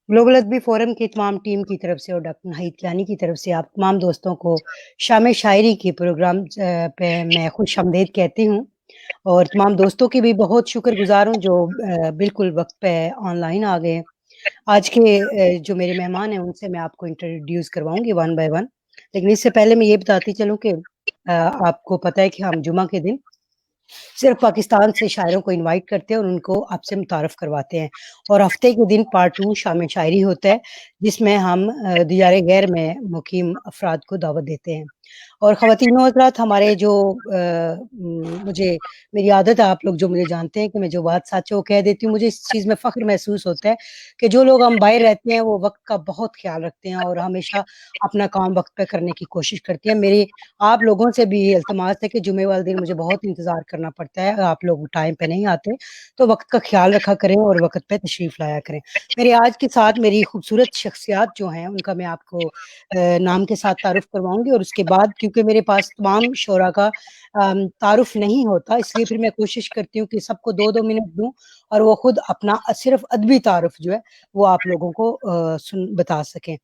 Global अदबी forum की तमाम टीम की तरफ से और डॉक्टर नाहिद किलानी की तरफ से आप तमाम दोस्तों को शाम शायरी के प्रोग्राम पे मैं खुशामदीद कहती हूँ और तमाम दोस्तों की भी बहुत शुक्रगुज़ार हूँ जो बिल्कुल वक़्त पे ऑनलाइन आ गए हैं। आज के जो मेरे मेहमान हैं उनसे मैं आपको इंट्रोड्यूस करवाऊँगी वन बाय वन। लेकिन इससे पहले मैं ये बताती चलूँ कि आपको पता है कि हम जुमा के दिन सिर्फ पाकिस्तान से शायरों को इनवाइट करते हैं और उनको आपसे मुतारफ़ करवाते हैं और हफ़्ते के दिन पार्ट 2 शाम शायरी होता है, जिसमें हम दियारे गैर में मुक़ीम अफ़राद को दावत देते हैं। और ख़वातीन और हज़रात हमारे जो मुझे मेरी आदत है, आप लोग जो मुझे जानते हैं कि मैं जो बात सच है वो कह देती हूँ, मुझे इस चीज़ में फ़ख्र महसूस होता है कि जो लोग हम बाहर रहते हैं, वो वक़्त का बहुत ख़्याल रखते हैं और हमेशा अपना काम वक़्त पे करने की कोशिश करते हैं। मेरी आप लोगों से भी ये इल्तिमास है कि जुमे वाले दिन मुझे बहुत इंतज़ार करना पड़ता है, आप लोग टाइम पे नहीं आते, तो वक़्त का ख़्याल रखा करें और वक़्त पे तशरीफ़ लाया करें। मेरे आज के साथ मेरी खूबसूरत शख्सियत जो हैं, उनका मैं आपको नाम के साथ तारुफ़ करवाऊँगी और उसके बाद क्योंकि मेरे पास तमाम शोरा का तारुफ़ नहीं होता, इसलिए फिर मैं कोशिश करती हूँ कि सबको 2-2 मिनट दूँ और वो खुद अपना सिर्फ़ अदबी तारुफ़ जो है, वो आप लोगों को बता सकें।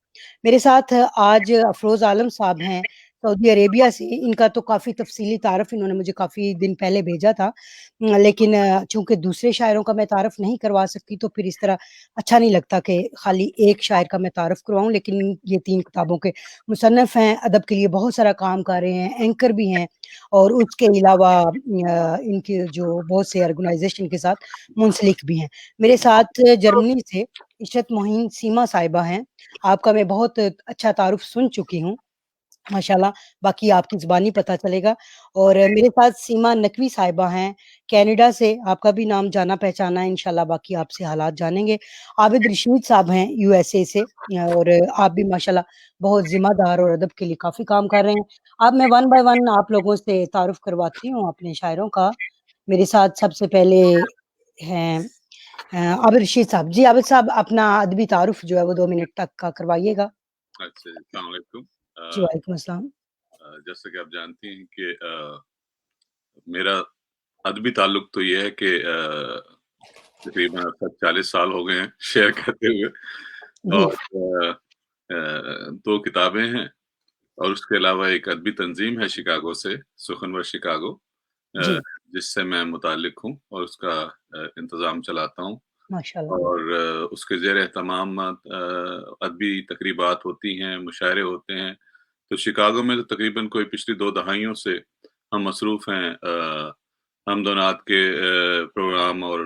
मेरे साथ आज अफ़रोज़ आलम साहब हैं, सऊदी अरेबिया से। इनका तो काफ़ी तफ़सीली तारुफ़ इन्होंने मुझे काफ़ी दिन पहले भेजा था। लेकिन चूँकि दूसरे शायरों का मैं तारुफ़ नहीं करवा सकती, तो फिर इस तरह अच्छा नहीं लगता कि खाली एक शायर का मैं तारुफ़ करवाऊँ, लेकिन ये 3 किताबों के मुसन्निफ़ हैं, अदब के लिए बहुत सारा काम कर रहे हैं, एंकर भी हैं और उसके अलावा इनके जो बहुत से ऑर्गनाइज़ेशन के साथ मुंसलिक भी हैं। मेरे साथ जर्मनी से इशरत मोइन सीमा साहिबा हैं। आपका मैं बहुत अच्छा तारुफ़ सुन चुकी हूँ। माशाल्लाह, बाकी आपकी ज़ुबानी पता चलेगा और मेरे साथ सीमा नकवी साहिबा हैं, कनाडा से, आपका भी नाम जाना-पहचाना है इंशाल्लाह, बाकी आपसे हालात जानेंगे। आबिद रशीद साहब हैं यूएसए से और आप भी माशाल्लाह बहुत ज़िम्मेदार और अदब के लिए काफ़ी काम कर रहे हैं। अब मैं वन बाय वन आप लोगों से तारुफ़ करवाती हूँ अपने शायरों का। मेरे साथ सबसे पहले हैं आबिद रशीद साहब। जी, आबिद साहब अपना अदबी तारुफ़ जो है वो 2 मिनट तक का करवाइएगा। अच्छा, अस्सलाम वालेकुम। जी, वालेकुम अस्सलाम। जैसा कि आप जानती हैं कि मेरा अदबी ताल्लुक तो ये है कि तकरीबन अब तक 40 साल हो गए हैं शेयर करते हुए जी, और 2 किताबें हैं और उसके अलावा एक अदबी तंज़ीम है शिकागो से, सुख़नवर शिकागो, अ, जी, जिससे मैं मुताल्लिक़ हूँ और उसका इंतज़ाम चलाता हूँ माशाल्लाह। और उसके ज़ेर-ए-एहतमाम अदबी तक़रीबात होती हैं, मुशायरे होते हैं। तो शिकागो में तो तकरीबन कोई पिछली 2 दहाइयों से हम मसरूफ़ हैं हमद व नात के प्रोग्राम और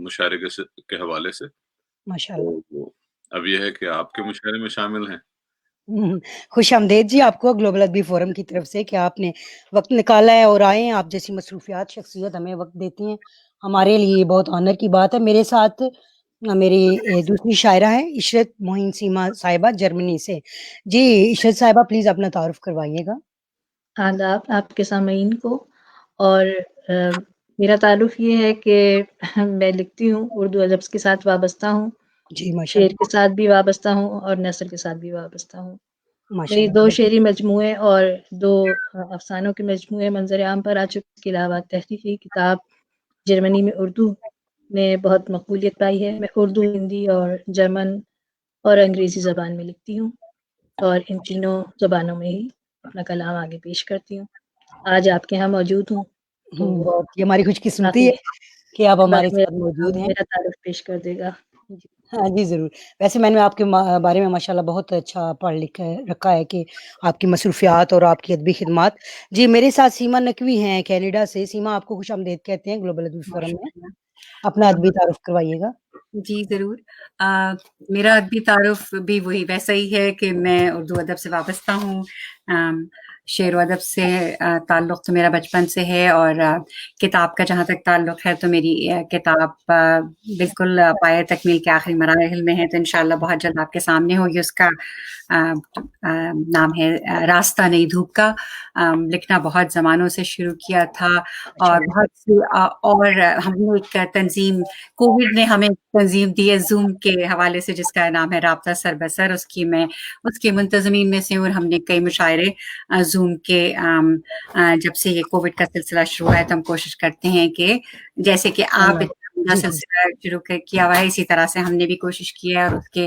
मुशायरे के हवाले से। माशाल्लाह। तो अब ये है कि आपके मुशायरे में शामिल हैं। हुँ, खुशामदीद जी आपको ग्लोबल अदबी फ़ोरम की तरफ से कि आपने वक़्त निकाला है और आए हैं, आप जैसी मसरूफ़ियात शख़्सियत हमें वक़्त देती हैं, हमारे लिए बहुत ऑनर की बात है। मेरे साथ मेरी दूसरी शायरा हैं इशरत मोइन सीमा साहिबा जर्मनी से। जी, इशरत साहिबा प्लीज़ अपना तारुफ़ करवाइएगा। आदाब आपके सामईन को और मेरा ताल्लुक़ ये है कि मैं लिखती हूँ, उर्दू अदब के साथ वाबस्ता हूँ, जी, शेर माशाल्लाह, के साथ भी वाबस्ता हूँ और नस्र के साथ भी वाबस्ता हूँ। मेरी माशाल्लाह, 2 बहुत शेरी मजमूए और 2 अफ़सानों के मजमूए मंज़र आम पर आ चुके। इसके अलावा तहरीरी किताब जर्मनी में उर्दू में बहुत मकबूलियत पाई है। मैं उर्दू, हिंदी और जर्मन और अंग्रेज़ी ज़बान में लिखती हूँ और इन तीनों ज़बानों में ही अपना कलाम आगे पेश करती हूँ। आज आपके यहाँ मौजूद हूँ, तो बहुत ये हमारी खुशकिस्मती काफ़ी है कि आप हमारे वक़्त साथ मौजूद हैं। मेरा तारुफ़ पेश कर देगा। जी। हाँ जी, ज़रूर। वैसे मैंने आपके बारे में माशाल्लाह बहुत अच्छा पढ़ लिख के रखा है कि आपकी मसरूफ़ियात और आपकी अदबी ख़िदमत। जी, मेरे साथ सीमा नकवी हैं कनाडा से। सीमा आपको खुशामदीद कहते हैं ग्लोबल अदबी फ़ोरम में। माशाअल्लाह। अपना अदबी तारुफ़ करवाइएगा। जी, ज़रूर। मेरा अदबी तारुफ़ भी वही वैसा ही है कि मैं उर्दू अदब से वाबस्ता हूँ। अम, शेर व अदब से ताल्लुक़ तो मेरा बचपन से है और किताब का जहाँ तक ताल्लुक़ है तो मेरी किताब बिल्कुल पाए तकमील के आखिरी मराहिल में है, तो इंशाअल्लाह बहुत जल्द आपके सामने होगी। उसका नाम है रास्ता नई धूप का। लिखना बहुत ज़मानों से शुरू किया था और माशाअल्लाह, बहुत सी और हमने एक तंज़ीम कोविड ने हमें तंज़ीम दी है ज़ूम के हवाले से जिसका नाम है राब्ता सरबसर, उसकी मुंतज़मीन में से हूँ और हमने कई मुशायरे ज़ूम के जब से ये कोविड का सिलसिला शुरू हुआ है तो हम कोशिश करते हैं कि जैसे कि आप धन्यवाद। इतना उनका जी, जी। सिलसिला शुरू किया हुआ है। इसी तरह से हमने भी कोशिश की है और उसके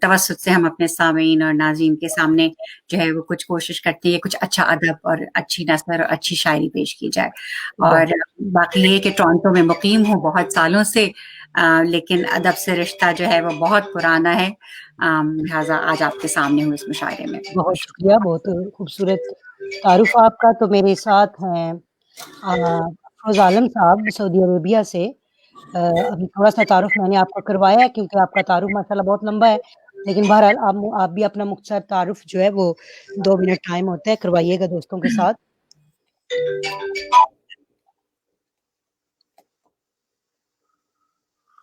तवस्सुत से हम अपने सामीन और नाज़रीन के सामने जो है वो कुछ कोशिश करते हैं, कुछ अच्छा अदब और अच्छी नस्र और अच्छी शायरी पेश की जाए। और बाकी ये कि टोरंटो में मुकीम हूँ बहुत सालों से, लेकिन अदब से रिश्ता जो है वो बहुत पुराना है। लिहाजा आज आपके सामने हूँ इस मुशायरे में। बहुत शुक्रिया, बहुत खूबसूरत तारुफ आपका। तो मेरे साथ हैं अफरोज़ आलम साहब सऊदी अरेबिया से। अभी थोड़ा-सा तारुफ मैंने आपको करवाया है क्योंकि आपका तारुफ माशाल्लाह बहुत लंबा है, लेकिन बहरहाल आप भी अपना मुख्तसर तारुफ जो है वो 2 मिनट टाइम होता है, करवाइएगा दोस्तों के साथ।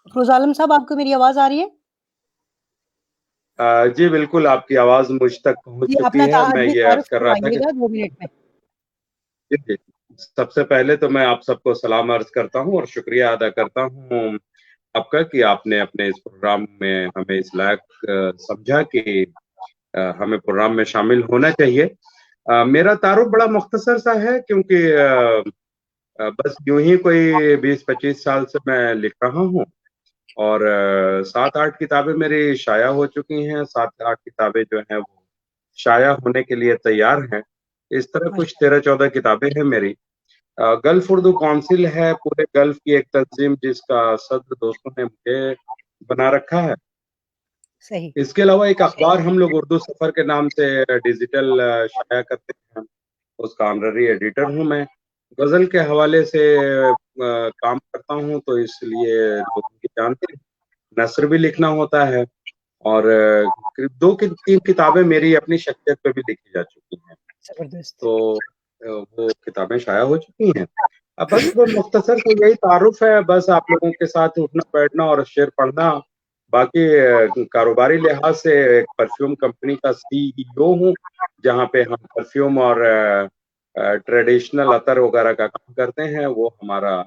अफरोज़ आलम साहब, आपको मेरी आवाज़ आ रही है? जी बिल्कुल, आपकी आवाज़ मुझ तक पहुँच जी, चुकी अपना है। मैं अदबी ये अर्ज़ तारुफ कर रहा था कि करवाइएगा 2 मिनट में। जी, जी। सबसे पहले तो मैं आप सबको सलाम अर्ज़ करता हूँ और शुक्रिया अदा करता हूँ आपका कि आपने अपने इस प्रोग्राम में हमें इस लायक समझा कि हमें प्रोग्राम में शामिल होना चाहिए। मेरा तारुफ बड़ा मुख्तसर सा है क्योंकि बस यूँ ही कोई 20-25 साल से मैं लिख रहा हूँ और 7-8 किताबें मेरी शाया हो चुकी हैं, 7-8 किताबें जो हैं वो शाया होने के लिए तैयार हैं। इस तरह कुछ 13-14 किताबें हैं मेरी। गल्फ उर्दू काउंसिल है पूरे गल्फ की एक तंजीम जिसका सदर दोस्तों ने मुझे बना रखा है। सही। इसके अलावा एक अखबार हम लोग उर्दू सफर के नाम से डिजिटल शाया करते हैं, उसका ऑनररी एडिटर हूँ मैं। गजल के हवाले से काम करता हूँ तो इसलिए लोगों की जानते हैं। नस्र भी लिखना होता है और करीब 2-3 किताबें मेरी अपनी शख्सियत पे भी लिखी जा चुकी हैं। ज़बरदस्त। तो वो किताबें शाया हो चुकी हैं। अब बस वो मुख्तसर से यही तारुफ है, बस आप लोगों के साथ उठना-बैठना और शेर पढ़ना। बाकी कारोबारी लिहाज से एक परफ्यूम कंपनी का सीईओ हूँ, जहाँ पे हम परफ्यूम और ट्रेडिशनल अतर वगैरह का काम करते हैं, वो हमारा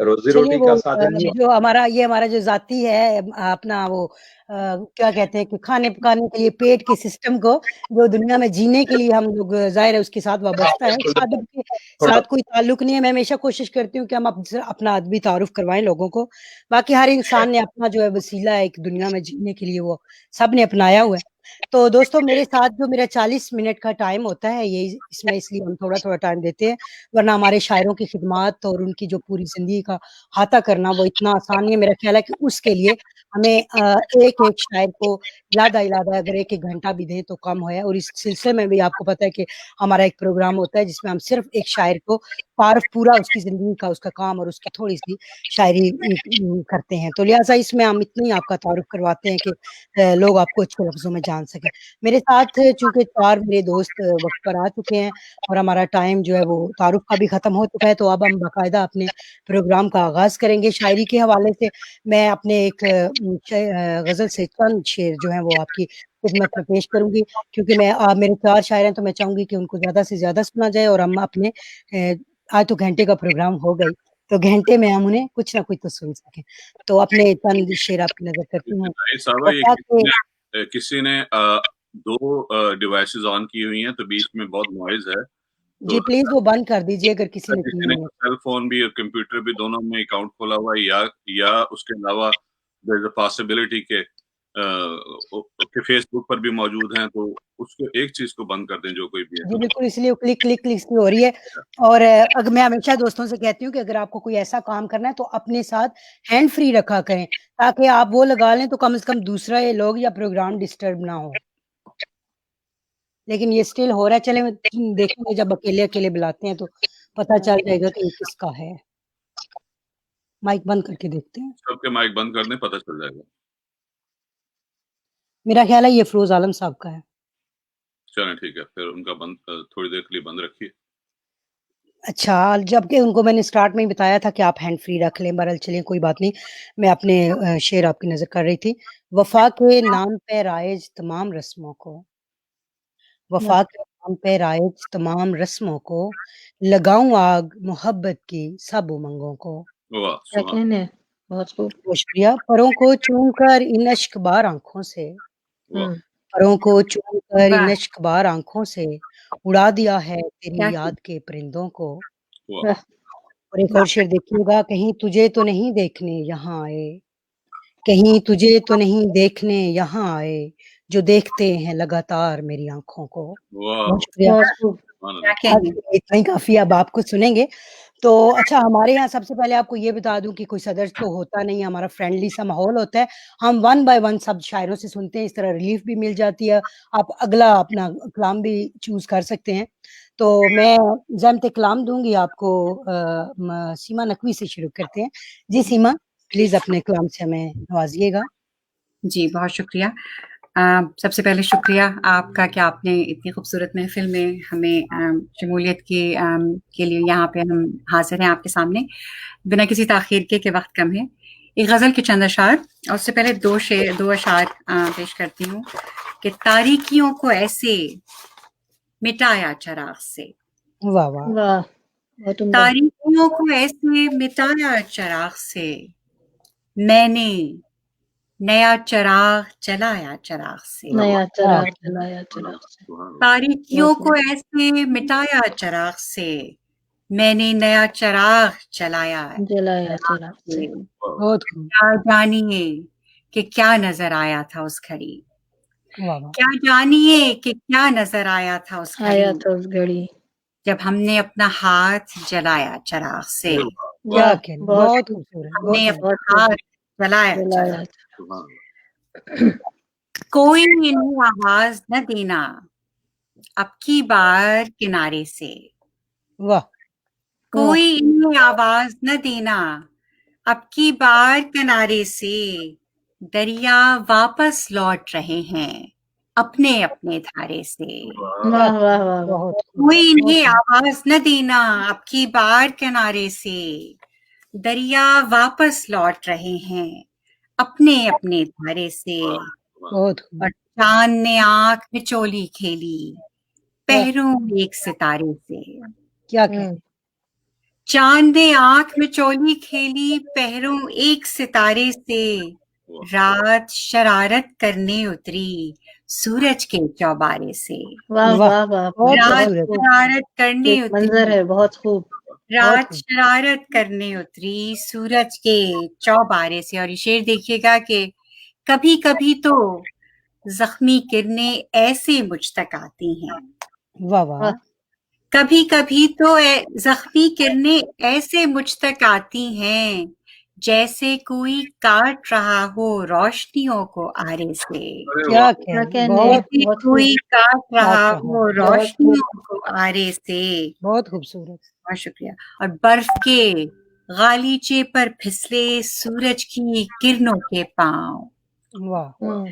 चलिए रोज़ी-रोटी वो का साधन है। जो हमारा जो ज़ाती है अपना वो क्या कहते हैं कि खाने पकाने के लिए पेट के सिस्टम को जो दुनिया में जीने के लिए हम लोग ज़ाहिर है उसके साथ वाबस्ता है, थोड़ा अदब के थोड़ा साथ कोई ताल्लुक नहीं है। मैं हमेशा कोशिश करती हूँ कि हम अपना अदबी तारुफ करवाएँ लोगों को। बाकी हर इंसान ने अपना जो है वसीला है एक दुनिया में जीने के लिए वो सबने अपनाया हुआ है। तो दोस्तों मेरे साथ जो मेरा 40 मिनट का टाइम होता है ये इसमें इसलिए हम थोड़ा-थोड़ा टाइम देते हैं, वरना हमारे शायरों की खिदमत और उनकी जो पूरी ज़िंदगी का अहाता करना वो इतना आसान नहीं है। मेरा ख़्याल है कि उसके लिए हमें एक-एक शायर को इलादा-इलादा अगर 1-1 घंटा भी दें तो कम है और इस सिलसिले में भी आपको पता है कि हमारा एक प्रोग्राम होता है जिसमें हम सिर्फ़ एक शायर को तारुफ़ पूरा उसकी ज़िंदगी का, उसका काम और उसकी थोड़ी-सी शायरी करते हैं। तो लिहाज़ा इसमें हम इतना ही आपका तारुफ़ करवाते हैं कि लोग आपको अच्छे लफ्ज़ों में जान सकें। मेरे साथ चूँकि 4 मेरे दोस्त वक़्त पर आ चुके हैं और हमारा टाइम जो है वो तारुफ़ का भी ख़त्म हो चुका है, तो अब हम बाकायदा अपने प्रोग्राम का आगाज़ करेंगे। शायरी के हवाले से मैं अपने एक गज़ल से चंद शेर जो हैं वो आपकी खिदमत में पेश करूँगी क्योंकि मेरे 4 शायर हैं तो मैं चाहूँगी कि उनको ज़्यादा से ज़्यादा सुना जाए और हम अपने आज तो घंटे का प्रोग्राम हो गई, तो घंटे में हम उन्हें कुछ ना कुछ तो सुन सकें। तो अपने चंद शेर आपकी नज़र करती हूँ। नहीं साहबा ये वफ़ा के किसी ने 2 डिवाइसेस ऑन की हुई हैं तो बीच में बहुत नॉइज़ है। जी, तो प्लीज़ वो बंद कर दीजिए अगर किसी ने की किसी ने हुई है। सेल फ़ोन भी और कंप्यूटर भी दोनों में अकाउंट खोला हुआ है या उसके अलावा देयर इज़ अ पॉसिबिलिटी कि फ़ेसबुक पर भी मौजूद हैं तो उसको एक चीज़ को बंद कर दें जो कोई भी है जी, तो बिल्कुल इसलिए वो क्लिक इसलिए हो रही है और मैं हमेशा दोस्तों से कहती हूँ कि अगर आपको कोई ऐसा काम करना है तो अपने साथ हैंड फ्री रखा करें, ताकि आप वो लगा लें तो कम से कम दूसरा ये लोग या प्रोग्राम डिस्टर्ब ना हो। लेकिन ये स्टिल हो रहा है, चलें देखेंगे जब अकेले-अकेले बुलाते हैं तो पता चल जाएगा कि ये किसका है। माइक बंद करके देखते हैं। सबके माइक बंद कर दें पता चल जाएगा। मेरा ख़्याल है ये फ़िरोज़ आलम साहब का है। चलें ठीक है, फिर उनका थोड़ी देर के लिए बंद रखिए। अच्छा, जबकि उनको मैंने स्टार्ट में ही बताया था कि आप हैंड फ्री रख लें, बहरहाल चलिए कोई बात नहीं। मैं अपने शेर आपकी नज़र कर रही थी। वफ़ा के नाम पे राइज तमाम रस्मों को वफ़ा के नाम पे राइज तमाम रस्मों को, लगाऊँ आग मोहब्बत की सब उमंगों को। वाह! क्या सुभान कहने हैं, बहुत खूब। बहुत शुक्रिया। परों को चूमकर इन अश्कबार आँखों से वाह! हुँ, परों को चूमकर इन वाह! अश्कबार आँखों से, उड़ा दिया है क्या तेरी याद के परिंदों को। वाह! वाह! और एक और शेर देखिएगा, कहीं तुझे तो नहीं देखने यहाँ आए, कहीं तुझे तो नहीं देखने यहाँ आए, जो देखते हैं लगातार मेरी आँखों को। वाह बहुत शुक्रिया। बहुत खूब। सुभान क्या अल्लाह। आज कहें। इतना ही काफ़ी, अब आपको सुनेंगे। तो अच्छा, हमारे यहाँ सबसे पहले आपको ये बता दूँ कि कोई सदर तो होता नहीं है, हमारा फ्रेंडली सा माहौल होता है। हम वन बाय वन सब शायरों से सुनते हैं, इस तरह रिलीफ़ भी मिल जाती है। आप अगला अपना कलाम भी चूज़ कर सकते हैं। तो मैं ज़मत कलाम दूँगी आपको, सीमा नकवी से शुरू करते हैं। जी सीमा, प्लीज़ अपने कलाम से हमें नवाज़िएगा। जी, बहुत शुक्रिया। सबसे पहले शुक्रिया आपका कि आपने इतनी खूबसूरत महफ़िल में हमें शमूलियत के लिए यहाँ पे हम हाज़िर हैं आपके सामने, बिना किसी ताख़ीर के वक़्त कम है। एक ग़ज़ल के चंद अशार और उससे पहले 2 अशार पेश करती हूँ कि तारीकियों को ऐसे मिटाया चराग़ से, वाह, वाह! वाह! बहुत उम्दा। तारीकियों को ऐसे मिटाया चराग़ से, मैंने नया चराग़ जलाया चराग़ से। नया वाह! चराग जलाया चराग से। सुभान अल्लाह। तारीकियों बहुत को ऐसे मिटाया चराग़ से, मैंने नया चराग़ जलाया जलाया चराग़ चराग से। से। बहुत खूब। क्या जानिए कि क्या नज़र आया था उस घड़ी, वाह, वाह! क्या जानिए कि क्या नज़र आया था उस आया घड़ी, था उस घड़ी। जब हमने अपना हाथ जलाया चराग़ से। क्या वाह! कहने, बहुत बहुत खूब, खूबसूरत, हमने बहुत अपना बहुत खूब हाथ जलाया जलाया चराग़। था। सुभान अल्लाह। कोई इन्हें आवाज़ न देना अब की बार किनारे से, वाह! कोई इन्हें आवाज़ न देना अब की बार किनारे से, दरिया वापस लौट रहे हैं अपने अपने धारे से। क्या वाह, वाह, कहने, वाह, वाह! बहुत खूब, कोई बहुत इन्हें खूब। आवाज़ न देना अब की बार किनारे से, दरिया वापस लौट रहे हैं अपने अपने धारे से। बहुत खूब। और चाँद ने आँख में चोली खेली पहरों एक सितारे से, क्या हुँ, कहने, चाँद ने आँख में चोली खेली पहरों एक सितारे से, रात शरारत करने उतरी सूरज के चौबारे से। वाह, वाह! वाह, वाह! बहुत रात खूबसूरत, शरारत करने एक मंज़र उतरी, है, बहुत खूब। बहुत रात खूब। शरारत करने उतरी सूरज के चौबारे से। और ये शेर देखिएगा कि कभी कभी तो जख्मी किरणें ऐसे मुझ तक आती हैं, वाह, वाह! वाह! कभी कभी तो जख्मी किरणें ऐसे मुझ तक आती हैं, जैसे कोई काट रहा हो रोशनियों को आरे से, अरे क्या वाह! क्या कहने, कहने, बहुत जैसे बहुत कोई खूब, काट रहा काट रहा हो है, बहुत खूब। रोशनियों को आरे से। बहुत खूबसूरत। बहुत शुक्रिया। और बर्फ के गालीचे पर फिसले सूरज की किरणों के पांव, वाह! हुँ,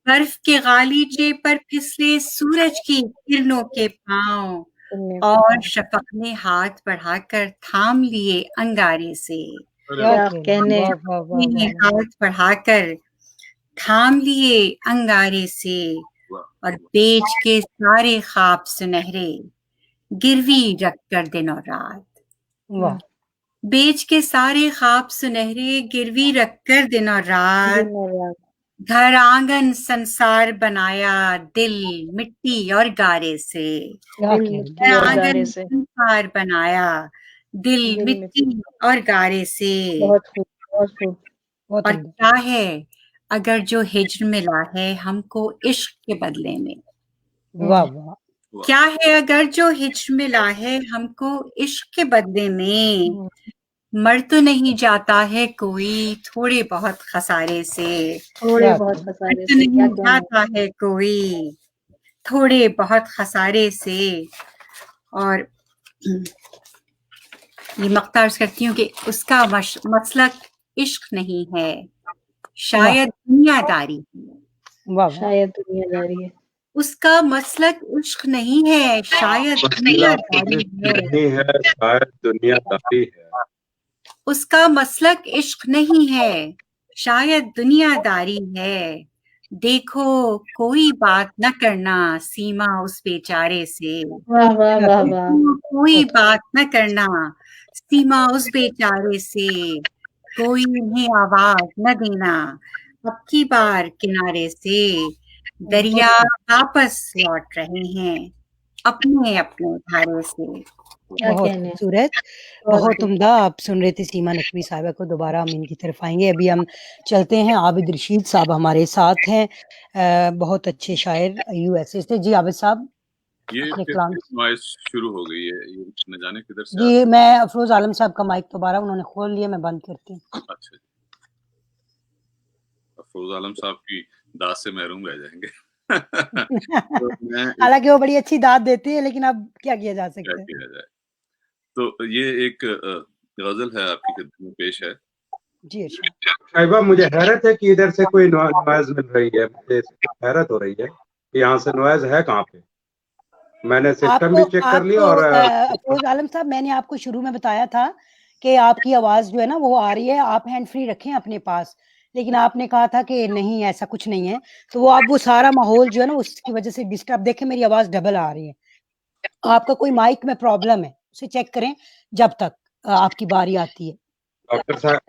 बर्फ के गालीचे पर फिसले सूरज की किरणों के पांव, तुमने और शफक ने हाथ बढ़ाकर थाम लिए अंगारे से, अरे क्या वाह! क्या कहने, कहने, वाह, वाह, वाह, ने वाह, वाह! हाथ बढ़ाकर थाम लिए अंगारे से। वाह! और बेच के सारे ख्वाब सुनहरे गिरवी रख कर दिन और रात, वाह! बेच के सारे ख्वाब सुनहरे गिरवी रख कर दिन और रात, दिन और रात। घर आंगन संसार बनाया दिल मिट्टी और गारे से, क्या दिल कहने, मिट्टी घर और बहुत गारे आंगन से। संसार बनाया दिल दिल मिट्टी मिट्टी। और गारे से। बहुत खूब, बहुत खूब। बहुत और उम्दा। क्या है अगर जो हिज्र मिला है हमको इश्क के बदले में, वाह, वाह! क्या है अगर जो हिज्र मिला है हमको इश्क के बदले में, हुँ, मर तो नहीं जाता है कोई थोड़े बहुत खसारे से, थोड़े क्या बहुत कहने, मर खसारे तो से, क्या नहीं कहने। जाता है कोई थोड़े बहुत खसारे से। और ये मक्ता अर्ज करती हूँ कि उसका मसलक इश्क नहीं है शायद दुनियादारी है, वाह, वाह! शायद दुनियादारी है। उसका मसलक इश्क नहीं है शायद दुनियादारी है, नहीं है, शायद दुनियादारी है। उसका मसलक इश्क नहीं है शायद दुनियादारी है। देखो कोई बात न करना सीमा उस बेचारे से, वाह, वाह, क्या वाह, कहने, वाह! कोई बहुत बात न करना सीमा उस बेचारे से, कोई इन्हें आवाज न देना अब की बार किनारे से, दरिया वापस लौट रहे हैं अपने अपने धारे से। کیا बहुत کہنے ہیں، खूबसूरत, بہت बहुत خوب۔ उम्दा. आप सुन रहे थे सीमा नकवी साहिबा को, दोबारा हम इनकी तरफ आएंगे. अभी हम चलते हैं, आबिद रशीद साहब हमारे साथ हैं, बहुत अच्छे शायर यूएसए से. जी आबिद साहब, ये अपने फिर कलाम. नॉइस शुरू हो गई है, ये न जाने किधर से जी मैं अफरोज आलम साहब का माइक दोबारा उन्होंने खोल लिया, मैं बंद करती हूँ. अच्छा, अफरोज आलम साहब की दाद से महरूम रह जाएंगे. तो मैं हालांकि वो बड़ी अच्छी दाद देती है, लेकिन अब क्या किया जा क्या सकता है. किया जाए. तो ये एक गजल है आपकी खिदमत में पेश है. जी अच्छा. शाहिबा, मुझे हैरत है कि इधर से कोई नॉइज मिल रही है, मुझे हैरत हो रही है कि यहाँ से नॉइज है कहाँ पे. मैंने सिस्टम भी चेक कर लिया और अफरोज आलम साहब, मैंने आपको शुरू में बताया था कि आपकी आवाज जो है ना वो आ रही है, आप हैंड फ्री रखें अपने पास, लेकिन आपने कहा था कि नहीं ऐसा कुछ नहीं है. तो वो अब वो सारा माहौल जो है ना उसकी वजह से डिस्टर्ब. देखें मेरी आवाज डबल आ रही है, आपका कोई माइक में प्रॉब्लम है, उसे चेक करें जब तक आपकी बारी आती है. डॉक्टर साहब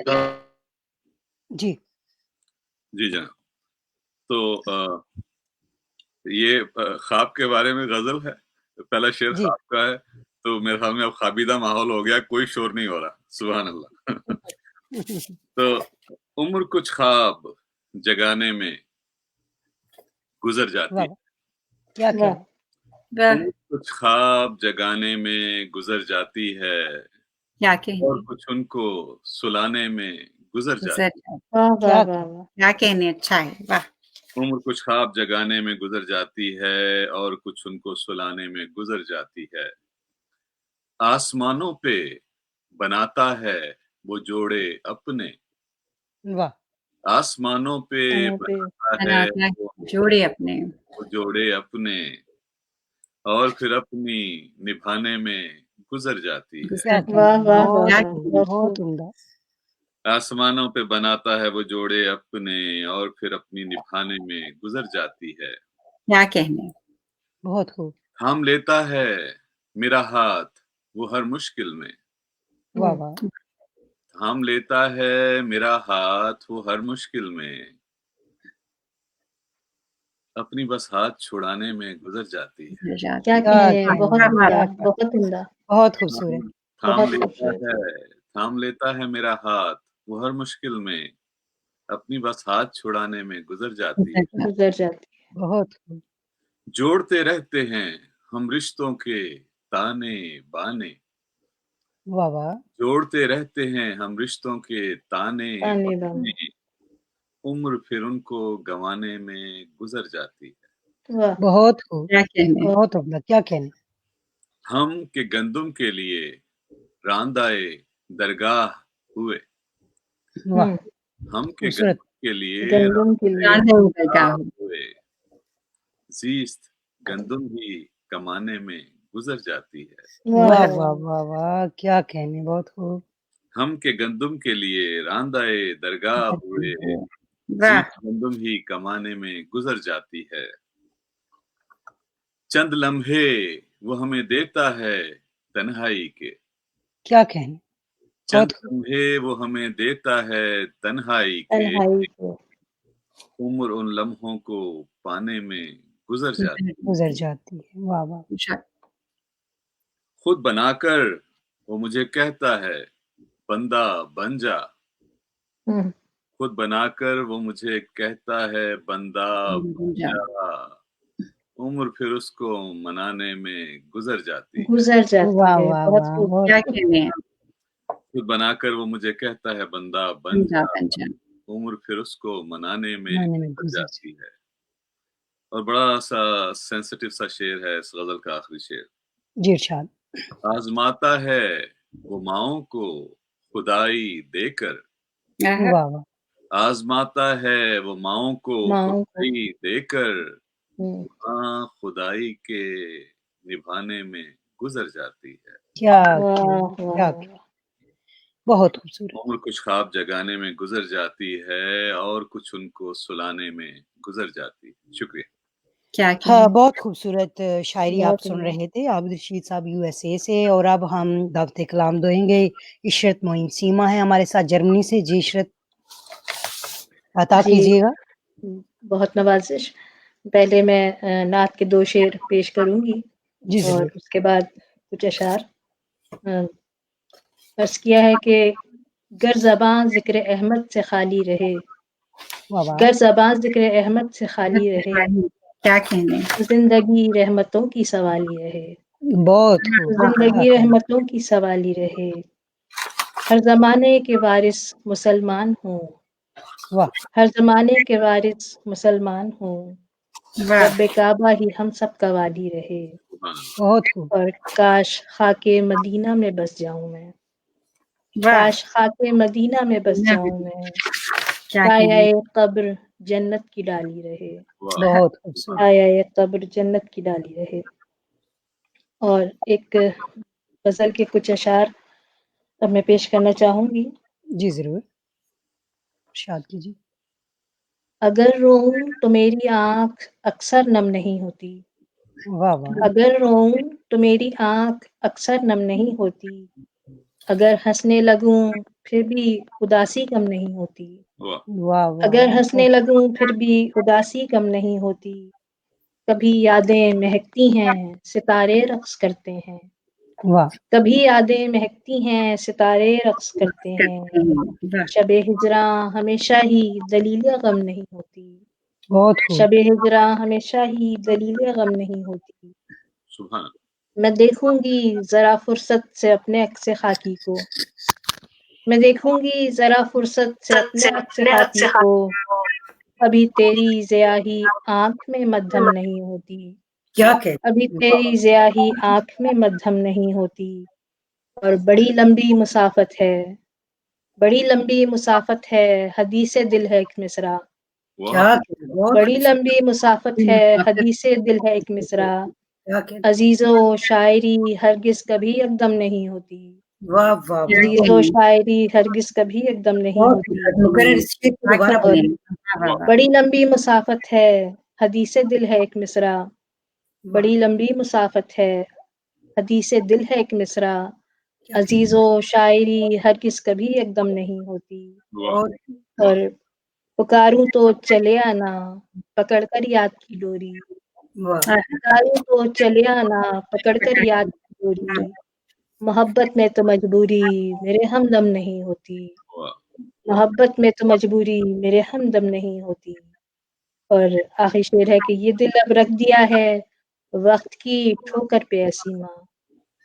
जी जी जनाब. तो ये ख्वाब के बारे में गजल है. पहला शेर जी. ख्वाब का है, तो मेरे ख्याल में अब ख्वाबीदा माहौल हो गया, कोई शोर नहीं हो रहा. सुभान अल्लाह. तो उम्र कुछ ख्वाब जगाने में गुजर जाती है. क्या क्या. उम्र कुछ ख्वाब जगाने में गुजर जाती है, क्या कहने, और कुछ उनको सुलाने में गुजर जाती है. वाह वाह वाह वाह। क्या कहने, अच्छा है, वाह. उम्र कुछ ख्वाब जगाने में गुजर जाती है, और कुछ उनको सुलाने में गुजर जाती है. आसमानों पे बनाता है वो जोड़े अपने, वाह. आसमानों पे बनाता है बनाता है वो जोड़े अपने, जोड़े अपने, और फिर अपनी निभाने में गुजर जाती है. क्या वाह वाह वाह बहुत वाह, खूब, बहुत बहुत खूब। उम्दा. आसमानों पे बनाता है वो जोड़े अपने, और फिर अपनी निभाने में गुजर जाती है. क्या कहने, बहुत खूब. थाम लेता है मेरा हाथ वो हर मुश्किल में, वाह वाह. थाम लेता है मेरा हाथ वो हर मुश्किल में, अपनी बस हाथ छुड़ाने में गुजर जाती है. क्या क्या कहने, कहने, बहुत क्या उम्दा, कहने. बहुत उम्दा, बहुत खूबसूरत. थाम बहुत लेता खूबसूरत। है, थाम लेता है मेरा हाथ वो हर मुश्किल में, अपनी बस हाथ छुड़ाने में गुजर जाती है. गुजर जाती। बहुत खूब. जोड़ते रहते हैं हम रिश्तों के ताने बाने, वाह वाह. जोड़ते रहते हैं हम रिश्तों के ताने ताने बाने, उम्र फिर उनको गंवाने में गुजर जाती है. वाह, बहुत खूब. क्या कहने, बहुत उम्दा. क्या कहने. हम के गंदुम के लिए रांदाए दरगाह हुए, वाह. हम के खूबसूरत. गंदुम के लिए गंदम के लिए रांधे हुए रांदाए गाँव, हुए, जीस्त गंदुम ही कमाने में गुजर जाती है. वाह वाह वाह वाह वाह. क्या कहने. बहुत खूब. हम के गंदुम के लिए रांदाए दरगाह हुए, वाह. जीत गंदुम ही कमाने में गुजर जाती है. चंद लम्हे वो हमें देता है तन्हाई के, क्या कहने. चंद बहुत खूब. लम्हे वो हमें देता है तन्हाई के, तन्हाई को। उम्र उन लम्हों को पाने में गुजर जाती है. गुजर जाती है. वाह वाह. खुद बनाकर वो मुझे कहता है बंदा बन जा, हम्म, खुद बनाकर वो मुझे कहता है बंदा बन जा, उम्र फिर उसको मनाने में गुजर जाती है. गुजर जाती वाह है, वाह बहुत वाह. खूब। बहुत क्या खूब. कहने, खुद बनाकर वो मुझे कहता है बंदा बन जा, पंजा, उम्र फिर उसको मनाने में मनाने में गुजर गुजर जाती है. और बड़ा सा सेंसिटिव सा शेर है इस गजल का आखिरी शेर. जी इरशाद. आजमाता है वो माओं को खुदाई देकर, वाह वाह. आजमाता है वो माओं को माओं को। खुदाई देकर, हम्म, हाँ खुदाई के निभाने में गुजर जाती है. क्या वाह कहने. वाह क्या वाह। कहने. बहुत खूबसूरत. उम्र कुछ ख्वाब जगाने में गुजर जाती है, और कुछ उनको सुलाने में गुजर जाती है. शुक्रिया. क्या हाँ, कहने, बहुत खूबसूरत शायरी आप बहुत सुन उम्दा। रहे थे, आबिद रशीद साहब यूएसए से. और अब हम दावत कलाम देंगे. इशरत मोइन सीमा है हमारे साथ जर्मनी से. जी इशरत, अता जी कीजिएगा. बहुत नवाजिश। पहले मैं नात के 2 शेर पेश करूंगी जी और जरूर. उसके बाद कुछ अशार. अर्ज किया है कि गर ज़बां ज़िक्र अहमद से खाली रहे, वाह वाह, गर ज़बां ज़िक्र अहमद से खाली रहे, क्या कहने। ज़िंदगी रहमतों की सवाली रहे, बहुत खूब, ज़िंदगी रहमतों की सवाली रहे, हर ज़माने के वारिस मुसलमान हूँ, वाह, हर ज़माने के वारिस मुसलमान हूँ, वाह, रब्बे काबा ही हम सब का वाली रहे, बहुत खूब, और काश खाके मदीना में बस जाऊं मैं, वाह, काश खाके मदीना में बस जाऊं मैं, क्या साया कहने। कब्र जन्नत की डाली रहे, बहुत खूबसूरत, साया कब्र जन्नत की डाली रहे। और एक गज़ल के कुछ अशार अब मैं पेश करना चाहूँगी। जी ज़रूर, इरशाद कीजिए। अगर रोऊं तो मेरी आँख अक्सर नम नहीं होती, वाह वाह, अगर रोऊं तो मेरी आँख अक्सर नम नहीं होती, अगर हँसने लगूं फिर भी उदासी कम नहीं होती, वाह वाह, अगर हँसने लगूं फिर भी उदासी कम नहीं होती, कभी यादें महकती हैं सितारे रक़्स करते हैं, वाह, कभी यादें महकती हैं सितारे रक़्स करते हैं, वाह, शब-ए हिजरां हमेशा ही दलील गम नहीं होती, बहुत खूब, शब-ए हिजरां हमेशा ही दलील गम नहीं होती। सुभान मैं देखूंगी ज़रा फुर्सत से अपने अक्स खाकी को, मैं देखूंगी ज़रा फुर्सत से अपने अक्स खाकी को, अभी तेरी ज़ियाही आँख में मद्धम नहीं होती, क्या कहते, अभी तेरी ज़ियाही आँख में मद्धम नहीं होती, और बड़ी लंबी मुसाफ़त है, बड़ी लंबी मुसाफ़त है, हदीसे दिल है एक मिसरा, क्या कहते, बहुत बड़ी लंबी मुसाफ़त है, हदीसे दिल है एक मिसरा, क्या कहते, अज़ीज़ो शायरी हरगिज़ कभी एकदम नहीं होती, वाह वाह, अज़ीज़ो शायरी हरगिज़ कभी एकदम नहीं बहुत होती, खूब, मुकर्रर इस शेर को दोबारा और बोलिए। वाह, वाह, बड़ी लंबी मुसाफ़त है, हदीसे दिल है एक मिसरा, बड़ी लंबी मुसाफ़त है, हदीसे दिल है एक मिसरा, अज़ीज़ो शायरी हरगिज़ कभी एकदम नहीं होती, बहुत और पुकारूं तो चले आना पकड़कर याद की डोरी, वाह, पुकारूं तो चले आना पकड़कर याद की डोरी, मोहब्बत में तो मजबूरी मेरे हमदम नहीं होती, मोहब्बत में तो मजबूरी मेरे हमदम नहीं होती। और आखिरी शेर है कि ये दिल अब रख दिया है वक्त की ठोकर पे ऐसी माँ,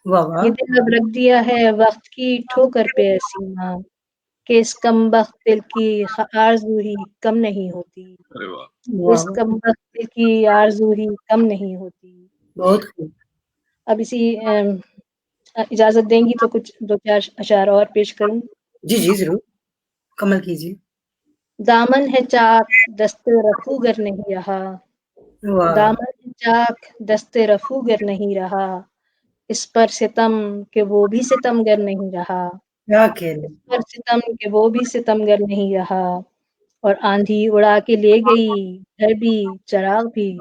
वाह वाह, ये दिल अब रख दिया है वक्त की ठोकर पे ऐसी माँ, कि इस कमबख्त दिल की आरज़ू ही कम नहीं होती, अरे वाह इस वाह, कमबख्त दिल की आरज़ू ही कम नहीं होती। बहुत खूब, अब इसी इजाज़त देंगी तो कुछ 2-4 अशार और पेश करूँ। जी जी ज़रूर, कमल कीजिए। दामन है चाक दस्ते रफ़ू गर नहीं रहा, वाह, दामन है चाक दस्ते रफ़ू गर नहीं रहा, इस पर सितम कि वो भी सितमगर नहीं रहा, क्या खेल, इस पर सितम कि वो भी सितमगर नहीं रहा, और आंधी उड़ा के ले गई घर भी चिराग भी,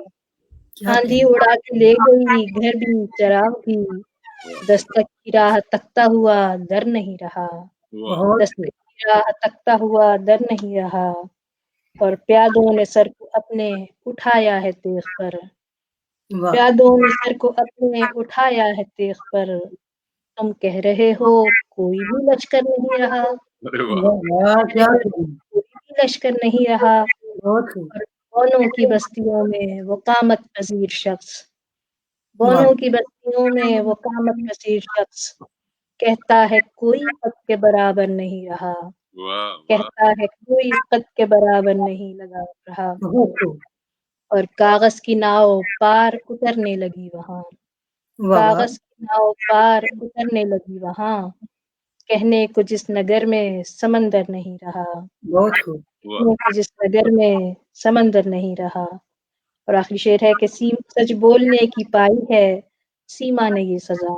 क्या आंधी खेल, उड़ा के ले गई घर भी चिराग भी, दस्तक की राह तकता हुआ दर नहीं रहा, बहुत दस्तक की राह तकता हुआ दर नहीं रहा, और प्यादों ने सर को अपने उठाया है तेग़ पर, वाह, प्यादों ने सर को अपने उठाया है तेग़ पर, तुम कह रहे हो कोई भी लश्कर नहीं रहा, अरे वाह वाह वाह, कह क्या रहे हो खेल, कोई भी लश्कर नहीं रहा, बहुत खूब, और बौनों की बस्तियों में वो क़ामत पज़ीर शख़्स, वाह, बौनों की बस्तियों में वो क़ामत पज़ीर शख़्स, कहता है कोई कद के बराबर नहीं रहा, वाह वाह कहता है कोई कद के बराबर नहीं लगा रहा, बहुत खूब, और कागज़ की नाव पार उतरने लगी वहाँ, वाह वाह, कागज़ की नाव पार उतरने लगी वहाँ, कहने को जिस नगर में समंदर नहीं रहा, बहुत खूब, वाह कहने को जिस नगर में समंदर नहीं रहा, और आखिरी शेर है कि सच बोलने की पाई है सीमा ने ये सज़ा,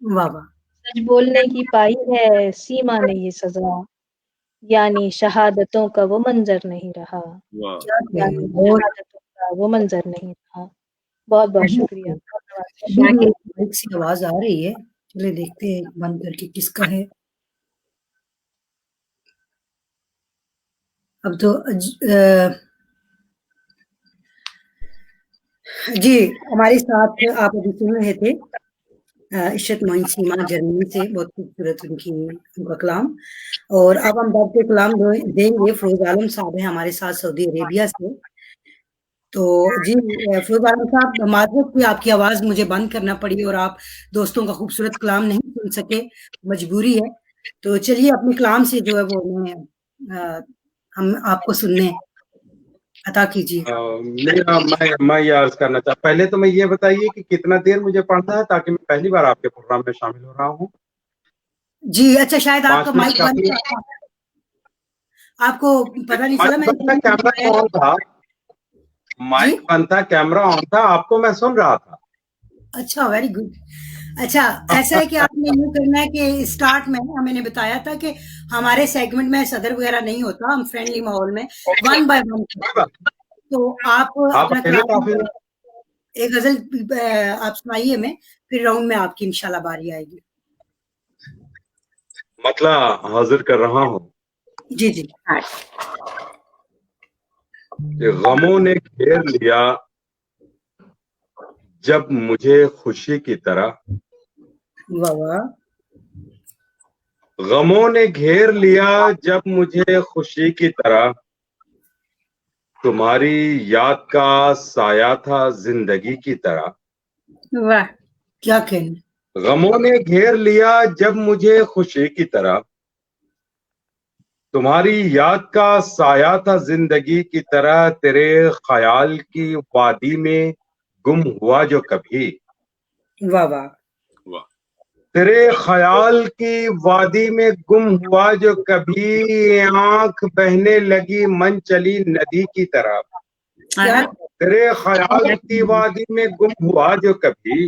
वाह वाह, सच बोलने की पाई है सीमा ने ये सज़ा, यानी शहादतों का वो मंज़र नहीं रहा, वाह क्या खेल, यानी बहुत शहादतों का वो मंज़र नहीं रहा। बहुत-बहुत बहुत शुक्रिया। खूब। धन्यवाद। अभी भी एक सी आवाज़ आ रही है, चलिए देखते हैं बंद करके किसका है। अब तो जी, हमारे साथ आप अभी सुन रहे थे इशरत मोइन सीमा जर्मनी से, बहुत खूबसूरत उनका कलाम। और अब हम दब के कलाम देंगे, फिरोज आलम साहब हैं हमारे साथ सऊदी अरेबिया से। तो जी फिरोज आलम साहब, माजरत की आपकी आवाज मुझे बंद करना पड़ी और आप दोस्तों का खूबसूरत कलाम नहीं सुन सके, मजबूरी है। तो चलिए अपने कलाम से जो है वो हम आपको सुनने अता कीजिए। मैं ये अर्ज करना चाहता, पहले तो मैं ये बताइए कि कितना देर मुझे पढ़ना है, ताकि मैं पहली बार आपके प्रोग्राम में शामिल हो रहा हूँ। जी अच्छा, शायद आपका 5 मिनट माइक बंद काफी था, आपको पता नहीं चला। था, कैमरा ऑन था, माइक बंद था, कैमरा ऑन था, आपको मैं सुन रहा था। अच्छा, वेरी गुड। अच्छा, ऐसा है कि आपने यूँ करना है कि स्टार्ट में मैंने बताया था कि हमारे सेगमेंट में सदर वगैरह नहीं होता, हम फ्रेंडली माहौल में 1 बाय 1। तो आप अपना अकेले काफी एक गजल आप सुनाइए में, फिर राउंड में आपकी इंशाल्लाह बारी आएगी। मतलब हाजिर कर रहा हूँ। जी जी। कि गमों ने घेर लिया जब मुझे खुशी की तरह, वाह वाह। गमों ने घेर लिया जब मुझे खुशी की तरह, तुम्हारी याद का साया था जिंदगी की तरह। वाह, क्या कहने। गमों ने घेर लिया जब मुझे खुशी की तरह, तुम्हारी याद का साया था जिंदगी की तरह। तेरे ख्याल की वादी में गुम हुआ जो कभी, वाह वाह। तेरे ख्याल की वादी में गुम हुआ जो कभी, आंख बहने लगी मन चली नदी की तरह। तेरे ख्याल की वादी में गुम हुआ जो कभी,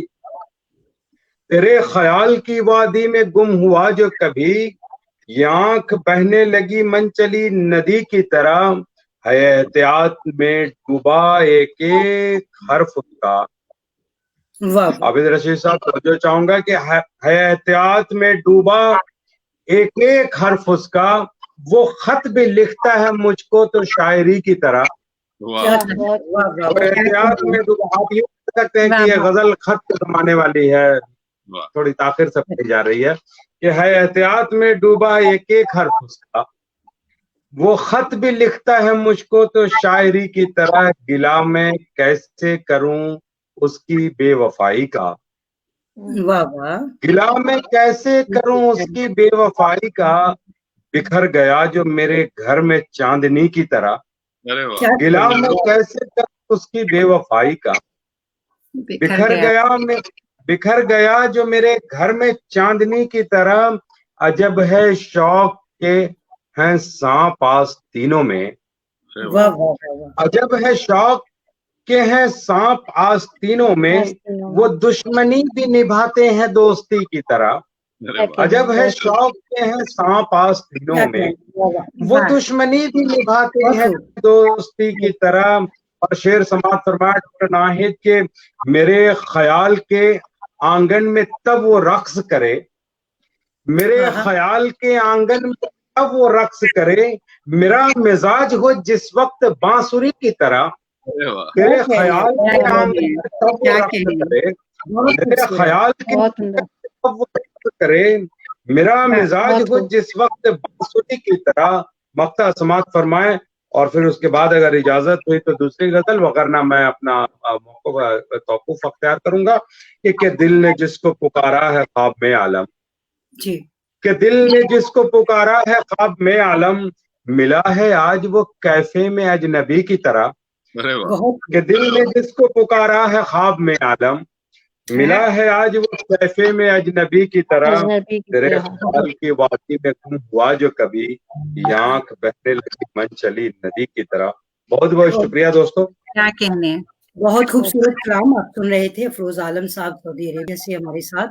तेरे ख्याल की वादी में गुम हुआ जो कभी, ये आंख बहने लगी मन चली नदी की तरह। है एहतियात में डूबा एक एक हर्फ उसका। आबिद रशीद साहब, तवज्जो चाहूंगा कि है एहतियात में डूबा एक एक हर्फ उसका, वो खत भी लिखता है मुझको तो शायरी की तरह। एहतियात में डूबा, आप ये कह सकते हैं कि ये गजल खत जमाने वाली है, थोड़ी ताखिर से पढ़ी जा रही है। कि है एहतियात में डूबा एक एक हर्फ उसका, वो खत भी लिखता है मुझको तो शायरी की तरह। गिला मैं कैसे करूं उसकी बेवफाई का, वाह वाह। गिला मैं कैसे करूं उसकी बेवफाई का। बिखर गया जो मेरे घर में चांदनी की तरह, गिला मैं कैसे करूं उसकी बेवफाई का। बिखर गया जो मेरे घर में चांदनी की तरह। अजब है शौक के हैं सांप आस्तीनों में, अजब है शौक के हैं सांप आस्तीनों में, वो दुश्मनी भी निभाते हैं दोस्ती की तरह। अजब है शौक के हैं सांप आस्तीनों में, वो दुश्मनी भी निभाते हैं दोस्ती की तरह। और शेर समाप्त फरमाया डॉक्टर नाहिद के, मेरे ख्याल के आंगन में तब वो रक्स करे, मेरे ख्याल के आंगन में तब वो रक्स करे, मेरा मिजाज हो जिस वक्त बांसुरी की तरह। तेरे ख्याल के आंगन में तब वो रक्स करे, मेरे ख्याल के तब वो रक्स करे, मेरा मिजाज हो जिस वक्त बांसुरी की तरह। मक्ता समाप्त फरमाए। और फिर उसके बाद अगर इजाजत हुई तो दूसरी गजल, वगरना मैं अपना तौक़ुफ़ अख्तियार करूंगा। कि दिल ने जिसको पुकारा है ख्वाब में आलम, जी, कि दिल ने जिसको पुकारा है ख्वाब में आलम, मिला है आज वो कैफे में अजनबी की तरह। कि दिल ने जिसको पुकारा है ख्वाब में आलम, मिला है आज वो कैफे में अजनबी की तरह। तेरे ख्याल की वादी में गुम हुआ जो कभी, आंख बहने लगी मन चली नदी की तरह। बहुत बहुत शुक्रिया दोस्तों। क्या कहने, बहुत खूबसूरत कलाम आप सुन रहे थे। फिरोज आलम साहब सऊदी अरेबिया से हमारे साथ,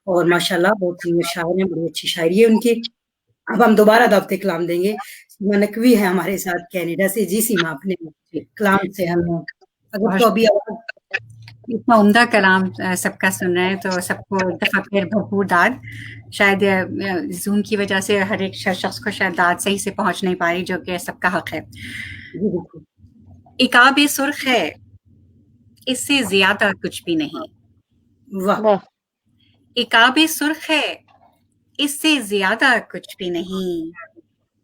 और माशाल्लाह बहुत सीनियर शायर हैं, बड़ी अच्छी शायरी है उनकी। अब हम दोबारा दावते कलाम देंगे। सीमा नकवी है हमारे साथ कनाडा से। जी सीमा, अपने कलाम से हम अगर तो अभी इतना उम्दा कलाम सबका सुन रहे हैं तो सबको दफा फिर भरपूर दाद। शायद जूम की वजह से हर एक शख्स को शायद दाद सही से पहुंच नहीं पा रही, जो कि सबका हक है। इकाब सुर्ख है, इससे ज्यादा कुछ भी नहीं। वाह। इकाब सुर्ख है, इससे ज्यादा कुछ भी नहीं,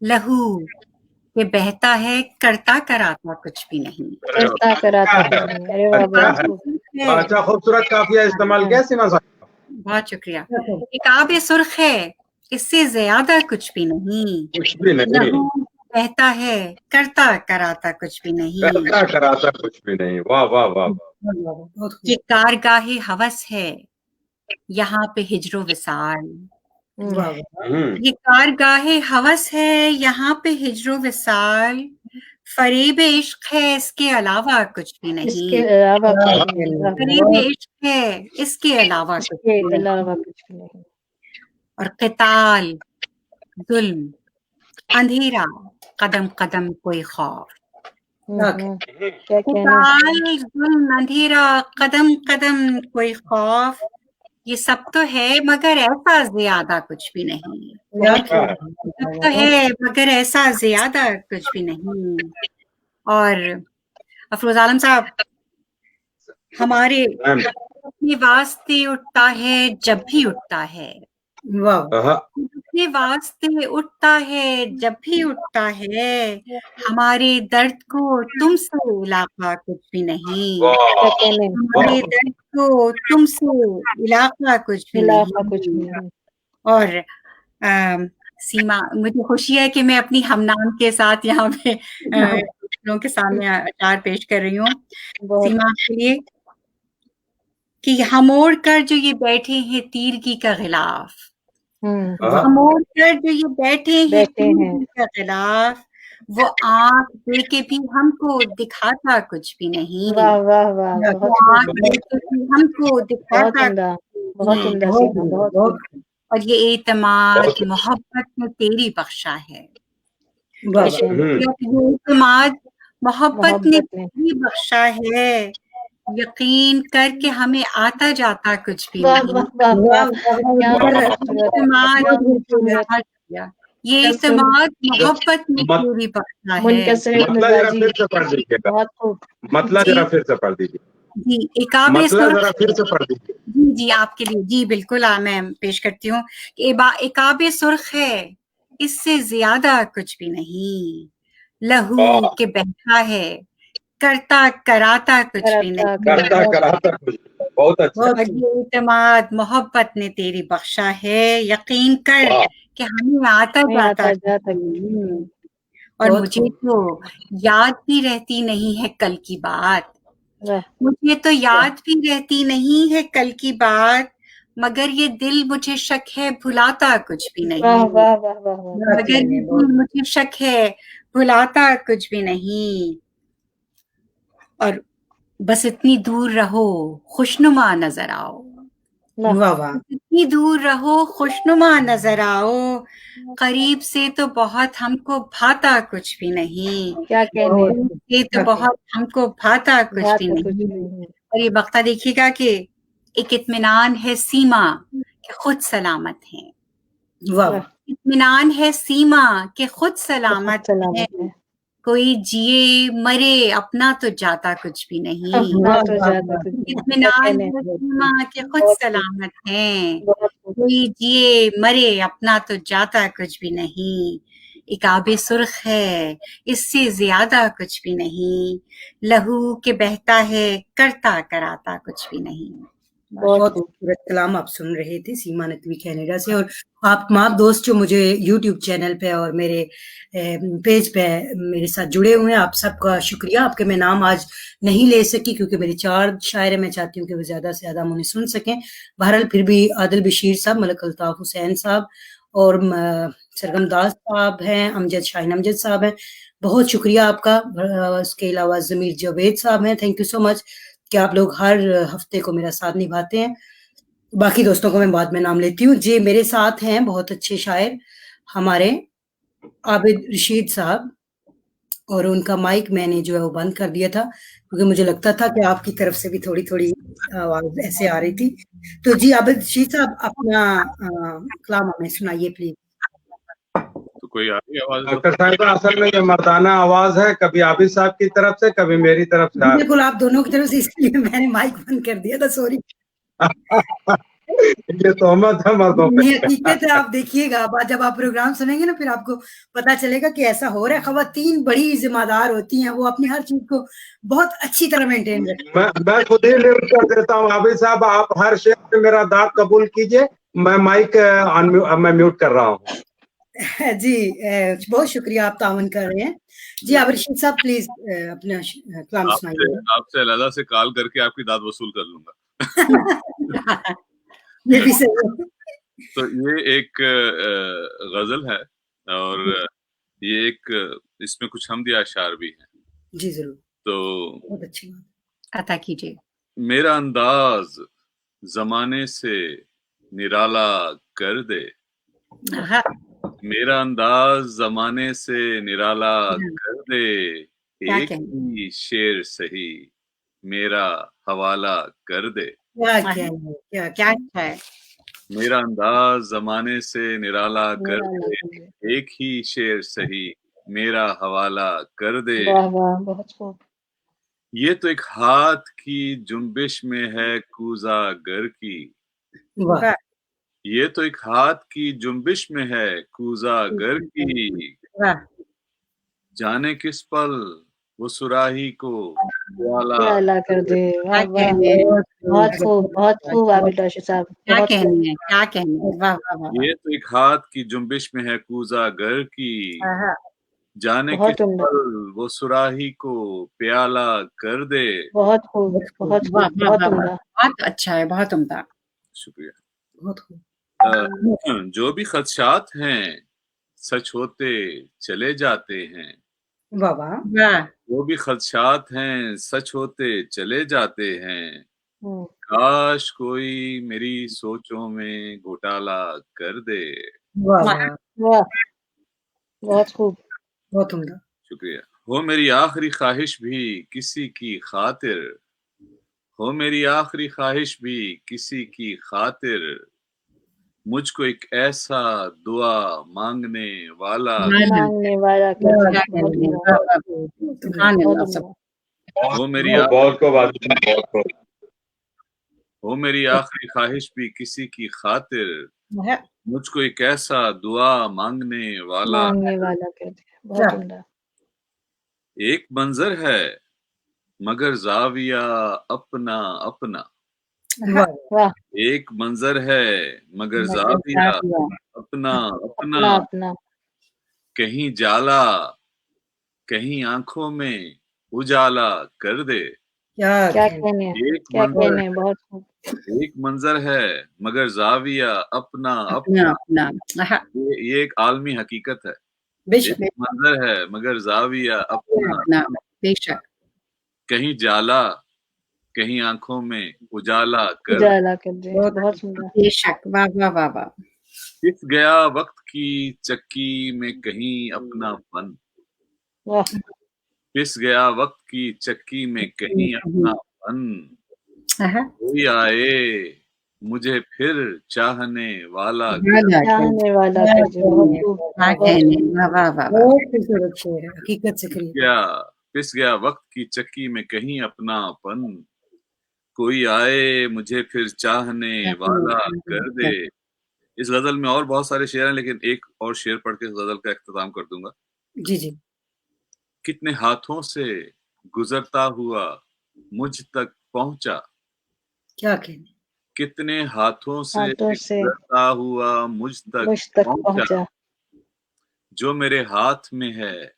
लहू के बहता है, करता कराता कुछ भी नहीं। करता कराता कुछ नहीं। अरे वाह, बहुत खूब। अच्छा खूबसूरत काफिया इस्तेमाल किया सीमा साहब। बहुत शुक्रिया। इकाब सुर्ख है, इससे ज्यादा कुछ भी नहीं, कुछ भी नहीं, लहू बहता है, करता कराता कुछ भी नहीं। करता कराता कुछ भी नहीं। वाह वाह वाह वाह। ये कारगाहे हवस है, यहाँ पे हिजरो विसाल। ये कारगाहे हवस है, यहाँ पे हिजरो विसाल, फरेब इश्क है, इसके अलावा कुछ भी नहीं। इसके अलावा कुछ नहीं। फरेब इश्क है, इसके अलावा कुछ भी इसके नहीं। अलावा कुछ भी नहीं। और क़िताल, जुल्म, अंधेरा, कदम कदम कोई खौफ। क्या कहना है? क़िताल, जुल्म, अंधेरा, कदम कदम कोई खौफ, ये सब तो है मगर ऐसा ज्यादा कुछ भी नहीं। सब तो है मगर ऐसा ज्यादा कुछ भी नहीं। और अफरोज आलम साहब, हमारे अपने वास्ते उठता है जब भी उठता है, अपने वास्ते उठता है जब भी उठता है, हमारे दर्द को तुमसे इलाका कुछ भी नहीं। हमारे दर्द को तुमसे इलाका कुछ भी नहीं। और सीमा, मुझे खुशी है कि मैं अपनी हमनाम के साथ यहाँ पे लोगों के सामने अचार पेश कर रही हूँ सीमा के लिए, कि हमोड़ कर जो ये बैठे हैं तीरगी का खिलाफ, हमोड़ कर जो ये बैठे हैं तीरगी का खिलाफ, वो आंख दे के भी हमको दिखाता कुछ भी नहीं। वाह वाह वाह, आंख दे के भी हमको दिखाता बहुत उम्दा। और ये एतमाद मोहब्बत में तेरी बख्शा है। ये एतमाद मोहब्बत ने तेरी बख्शा है, यकीन करके हमें आता जाता कुछ भी नहीं। ये एतमाद मोहब्बत में तेरी बख्शा है। मतलब जरा फिर से पढ़ दीजिए। जी, इकाब सुर्ख, जी आपके लिए, जी बिल्कुल मैं पेश करती हूँ। इकाब सुर्ख है, इससे ज्यादा कुछ भी नहीं, लहू के बहता है, करता कराता कुछ भी नहीं। करता कराता कुछ। बहुत अच्छा। ये एतमाद मोहब्बत ने तेरी बख्शा है, यकीन कर कि हमें आता जाता नहीं। और मुझे तो याद भी रहती नहीं है कल की बात, मुझे तो याद भी रहती नहीं है कल की बात, मगर ये दिल मुझे शक है भुलाता कुछ भी नहीं। मगर ये दिल मुझे शक है भुलाता कुछ भी नहीं। और बस इतनी दूर रहो खुशनुमा नजर आओ, इतनी दूर रहो खुशनुमा नजर आओ, करीब से तो बहुत हमको भाता कुछ भी नहीं। क्या कहने, ये तो बहुत हमको भाता कुछ भी नहीं। और ये बख्ता देखिएगा कि एक इत्मीनान है सीमा के खुद सलामत है, इत्मीनान है सीमा के खुद सलामत है, कोई जिए मरे अपना तो जाता कुछ भी नहीं। इत्मीनान है सीमा के खुद सलामत है, कोई जिए मरे अपना तो जाता कुछ भी नहीं। इकाब सुर्ख है, इससे ज्यादा कुछ भी नहीं, लहू के बहता है, करता कराता कुछ भी नहीं। बहुत खूबसूरत कलाम आप सुन रहे थे सीमा नकवी कनाडा से। और आप तमाम दोस्त जो मुझे यूट्यूब चैनल पे और मेरे पेज पे मेरे साथ जुड़े हुए हैं, आप सबका शुक्रिया। आपके मैं नाम आज नहीं ले सकी क्योंकि मेरे 4 शायर मैं चाहती हूँ कि वो ज़्यादा से ज़्यादा उन्हें सुन सकें। बहरहाल फिर भी आदिल बशीर साहब, मलक अल्ताफ हुसैन साहब और सरगम दास साहब हैं, अमजद शाहीन अमजद साहब हैं, बहुत शुक्रिया आपका। उसके अलावा ज़मीर जावेद साहब हैं, थैंक यू सो मच कि आप लोग हर हफ्ते को मेरा साथ निभाते हैं। बाकी दोस्तों को मैं बाद में नाम लेती हूँ। जी मेरे साथ हैं बहुत अच्छे शायर हमारे आबिद रशीद साहब, और उनका माइक मैंने जो है वो बंद कर दिया था क्योंकि मुझे लगता था कि आपकी तरफ से भी थोड़ी थोड़ी आवाज ऐसे आ रही थी। तो जी आबिद रशीद साहब अपना कलाम हमें सुनाइए प्लीज। तो कोई आ रही आवाज? डॉक्टर साहब असल में ये मर्दाना आवाज है, कभी आबिद साहब की तरफ से कभी मेरी तरफ से। बिल्कुल आप दोनों की तरफ से, इसलिए मैंने माइक बंद कर दिया था, सॉरी। ये तोहमत है मर्दों पे। ये हकीकत है। आप देखिएगा, अब जब आप प्रोग्राम सुनेंगे ना, फिर आपको पता चलेगा कि ऐसा हो रहा है। खवातीन बड़ी जिम्मेदार होती हैं, वो अपनी हर चीज को बहुत अच्छी तरह मेंटेन रखती मैं खुद ही लिफ्ट कर देता हूँ। हाफिज साहब, आप हर शेर पे मेरा दाद कबूल कीजिए। मैं माइक मैं म्यूट कर रहा हूँ। हैं। जी, बहुत शुक्रिया, आप तावन कर रहे हैं। जी, अब रशीद साहब प्लीज अपना कलाम सुनाइए। आपसे अलहदा से कॉल करके आपकी दाद वसूल कर लूंगा। ये भी सही है। तो ये एक गजल है, और ये एक इसमें कुछ हमदिया अशार भी हैं। जी जरूर, तो बहुत अच्छी बात। अता कीजिए। मेरा अंदाज जमाने से निराला कर दे, हाँ, मेरा अंदाज जमाने से निराला कर दे, क्या एक कहने। ही शेर सही मेरा हवाला कर दे। क्या हाँ, क्या है, क्या क्या अच्छा है। मेरा अंदाज जमाने से निराला कर निराला दे, कर दे। एक ही शेर सही मेरा हवाला कर दे। वाह वाह, बहुत खूब। ये तो एक हाथ की जुम्बिश में है कूजा गर की, वाह ये तो एक हाथ की जुम्बिश में है कूजा गर की, वाह, जाने किस पल वो सुराही को प्याला प्याला कर दे। वाह क्या वाह, कहने, बहुत खूब, बहुत खूब आबिद राशिद साहब, क्या बहुत खूब। कहने, क्या कहने। वाह वाह वाह। ये तो एक हाथ की जुम्बिश में है कूजा गर की, हाँ, जाने बहुत किस उम्दा, पल वो सुराही को प्याला कर दे। बहुत खूब, बहुत वाह खूब, वाह बहुत वाह, उम्दा। बहुत अच्छा है, बहुत उम्दा। शुक्रिया। बहुत खूब। जो भी खदशात हैं सच होते चले जाते हैं, वाह वाह, वाह, जो भी खदशात हैं सच होते चले जाते हैं, हम्म, काश कोई मेरी सोचों में घोटाला कर दे। वाह वाह, वाह, वाह, बहुत खूब। बहुत उम्दा। शुक्रिया। हो मेरी आखिरी ख्वाहिश भी किसी की खातिर, हो मेरी आखिरी ख्वाहिश भी किसी की खातिर, मुझको एक ऐसा दुआ मांगने वाला, मांगने वाला कर दे। क्या बहुत कहने। उम्दा, वाह वाह, सुभान बहुत अल्लाह, सब। उम्दा। हो मेरी बहुत को बात, बहुत को। हो मेरी आखिरी ख्वाहिश भी किसी की खातिर, है, मुझको एक ऐसा दुआ मांगने वाला, मांगने वाला कर दे। बहुत उम्दा। एक मंजर है मगर जाविया अपना अपना, वाह वाह, एक मंजर है मगर मगर जाविया जाविया अपना अपना, अपना अपना, कहीं जाला कहीं आंखों में उजाला कर दे। क्या क्या कहने। कहने, एक क्या मंजर कहने, बहुत खूब। एक मंजर है मगर जाविया अपना अपना अपना, अपना। हाँ, ये एक आलमी हकीकत है। बेशक एक मंजर है मगर जाविया अपना, अपना, बेशक। कहीं जाला कहीं आंखों में उजाला कर दे। उजाला कर दे। बहुत सुंदर। बेशक, वाह वाह वाह वाह। पिस गया वक्त की चक्की में कहीं अपनापन, वाह, पिस गया वक्त की चक्की में कहीं अपनापन, हाँ, कोई आए मुझे फिर चाहने वाला चाहने वाला कर दे। बहुत खूब, क्या बहुत कहने। खूब। वाह वाह वाह वाह। बहुत खूबसूरत शेर है, हकीकत से करीब। पिस गया वक्त की चक्की में कहीं अपनापन, कोई आए मुझे फिर चाहने वाला कर दे। इस गजल में और बहुत सारे शेर हैं, लेकिन एक और शेर पढ़ के इस गजल का इख्तिताम कर दूंगा। जी जी, कितने हाथों से गुजरता हुआ मुझ तक पहुंचा, क्या कहने। कितने हाथों से हाथों से गुजरता हुआ मुझ तक मुझ तक पहुंचा, पहुंचा, जो मेरे हाथ में है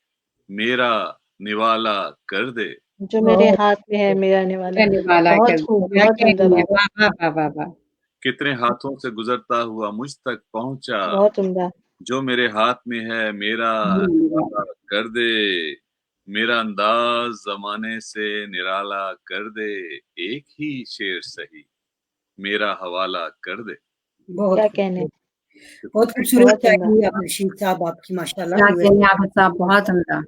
मेरा निवाला कर दे। जो मेरे हाथ में है मेरा निवाला। करने वाला बहुत कर खूब, क्या बहुत उम्दा कहने। बाबा, वाह वाह वाह वाह वाह। कितने हाथों से गुजरता हुआ मुझ तक पहुंचा, बहुत उम्दा। जो मेरे हाथ में है मेरा निवाला कर दे। मेरा अंदाज जमाने से निराला कर दे, एक ही शेर सही मेरा हवाला कर दे। बहुत क्या खूब- कहने, बहुत खूबसूरत बहुत उम्दा। शायरी आप रशीद साहब, आपकी माशाल्लाह। क्या कहने आबिद साहब, बहुत उम्दा।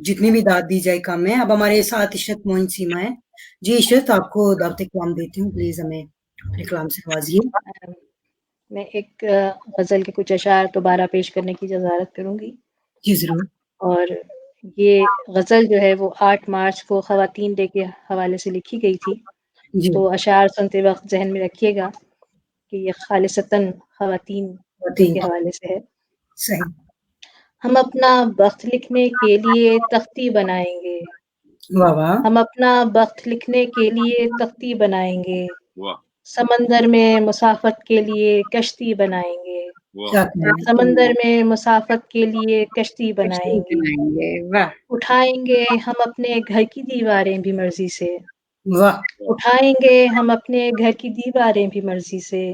जितनी भी दाद दी जाए कम है। अब हमारे साथ इशरत मोइन सीमा है। जी इशरत, आपको दावत कलाम देती हूँ, प्लीज हमें अपने कलाम से नवाजिए। मैं एक गजल के कुछ अशार दोबारा पेश करने की जजारत करूंगी। जी जरूर। और ये गजल जो है वो 8 मार्च को खवातीन डे के हवाले से लिखी गई थी। जी तो अशार सुनते वक्त जहन में रखिएगा। کہ یہ خالصتاً خواتین کے حوالے سے ہے۔ صحیح۔ ہم اپنا وقت لکھنے کے لیے تختی بنائیں گے، واہ واہ، ہم اپنا وقت لکھنے کے لیے تختی بنائیں گے، واہ سمندر میں مسافت کے لیے کشتی بنائیں گے، کیا واہ کہیں سمندر میں مسافت کے لیے کشتی بنائیں گے، واہ اٹھائیں گے ہم اپنے گھر کی دیواریں بھی مرضی سے، واہ، اٹھائیں گے ہم اپنے گھر کی دیواریں بھی مرضی سے،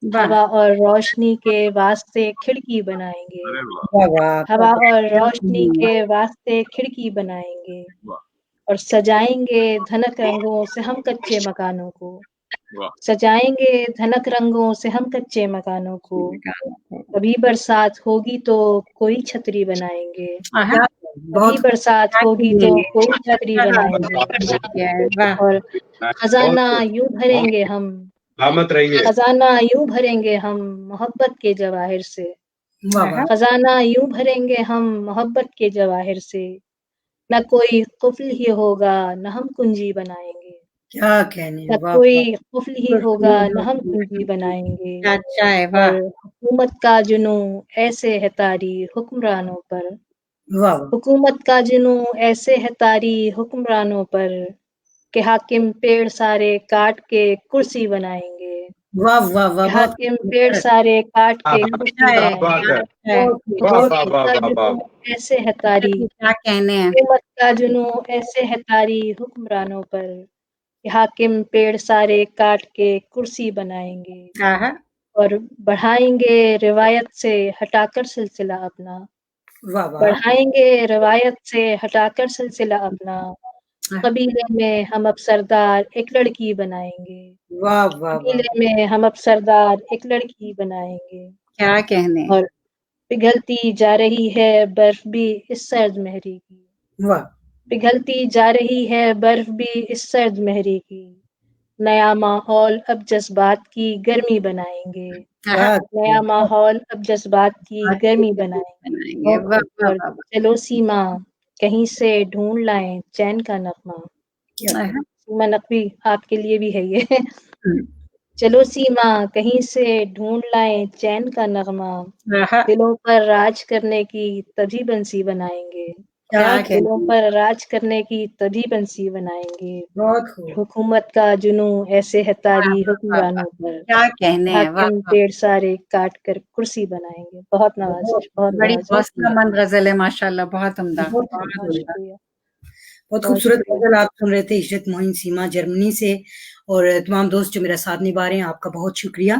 واہ ہوا اور روشنی کے واسطے کھڑکی بنائیں گے، ارے واہ واہ واہ، ہوا اور روشنی کے واسطے کھڑکی بنائیں گے، واہ اور سجائیں گے دھنک رنگوں سے ہم کچے مکانوں کو، واہ سجائیں گے دھنک رنگوں سے ہم کچے مکانوں کو، کبھی برسات ہوگی تو کوئی چھتری بنائیں گے، کیا کبھی بہت برسات ہوگی تو کوئی چھتری بنائیں گے، واہ اور خزانہ یوں بھریں گے ہم، سلامت رہیے۔ خزانہ یوں بھریں گے ہم محبت کے جواہر سے، واہ واہ، خزانہ یوں بھریں گے ہم محبت کے جواہر سے، نہ کوئی قفل ہی ہوگا نہ ہم کنجی بنائیں گے، کیا کہنے، نہ واہ کوئی قفل ہی ہوگا نہ ہم کنجی بنائیں گے، اچھا ہے، اور واہ حکومت کا جنوں ایسے ہے طاری حکمرانوں پر، واہ واہ، حکومت کا جنوں ایسے ہے طاری حکمرانوں پر کہ حاکم پیڑ سارے کاٹ کے کرسی بنائیں گے، واہ واہ واہ، کہ بہت حاکم پیڑ سارے کاٹ کے کرسی کیا بنائیں بات گے، ہے، ہے، واہ حکومت واہ واہ کا واہ واہ، جنوں ایسے ہے طاری، کیا کہنے ہیں، حکومت کا جنوں ایسے ہے طاری حکمرانوں پر کہ حاکم پیڑ سارے کاٹ کے کرسی بنائیں گے، آہا، اور بڑھائیں گے روایت سے ہٹا کر سلسلہ اپنا، واہ واہ، بڑھائیں گے روایت سے ہٹا کر سلسلہ اپنا، قبیلے میں ہم اب سردار ایک لڑکی بنائیں گے، واہ واہ واہ، قبیلے میں ہم اب سردار ایک لڑکی بنائیں گے، کیا کہنے، اور پگھلتی جا رہی ہے برف بھی اس سرد مہری کی، واہ، پگھلتی جا رہی ہے برف بھی اس سرد مہری کی، نیا ماحول اب جذبات کی گرمی بنائیں گے، کیا نیا ماحول اب جذبات کی گرمی بنائیں گے، بنائیں گے، واہ واہ اور واہ چلو سیما کہیں سے ڈھونڈ لائیں چین کا نغمہ، کیا آہا، سیما نقوی آپ کے لیے بھی ہے یہ، چلو سیما کہیں سے ڈھونڈ لائیں چین کا نغمہ، آہا، دلوں پر راج کرنے کی تبھی بنسی بنائیں گے، کیا دلوں پر راج کرنے کی تبھی بنسی بنائیں گے، بہت خوب، حکومت کا جنوں ایسے ہے طاری حکمرانوں پر، کیا کہنے ہیں، واہ حاکم واہ، پیڑ سارے کاٹ کر کرسی بنائیں گے، بہت نوازش، بہت بڑی نوازش، حوصلہ مند غزل ہے ماشاءاللہ، بہت عمدہ، بہت بہت شکریہ، بہت بہت خوبصورت شکریہ۔ غزل آپ سن رہے تھے عشرت معین سیما جرمنی سے، اور تمام دوست جو میرا ساتھ نبھا رہے ہیں آپ کا بہت شکریہ۔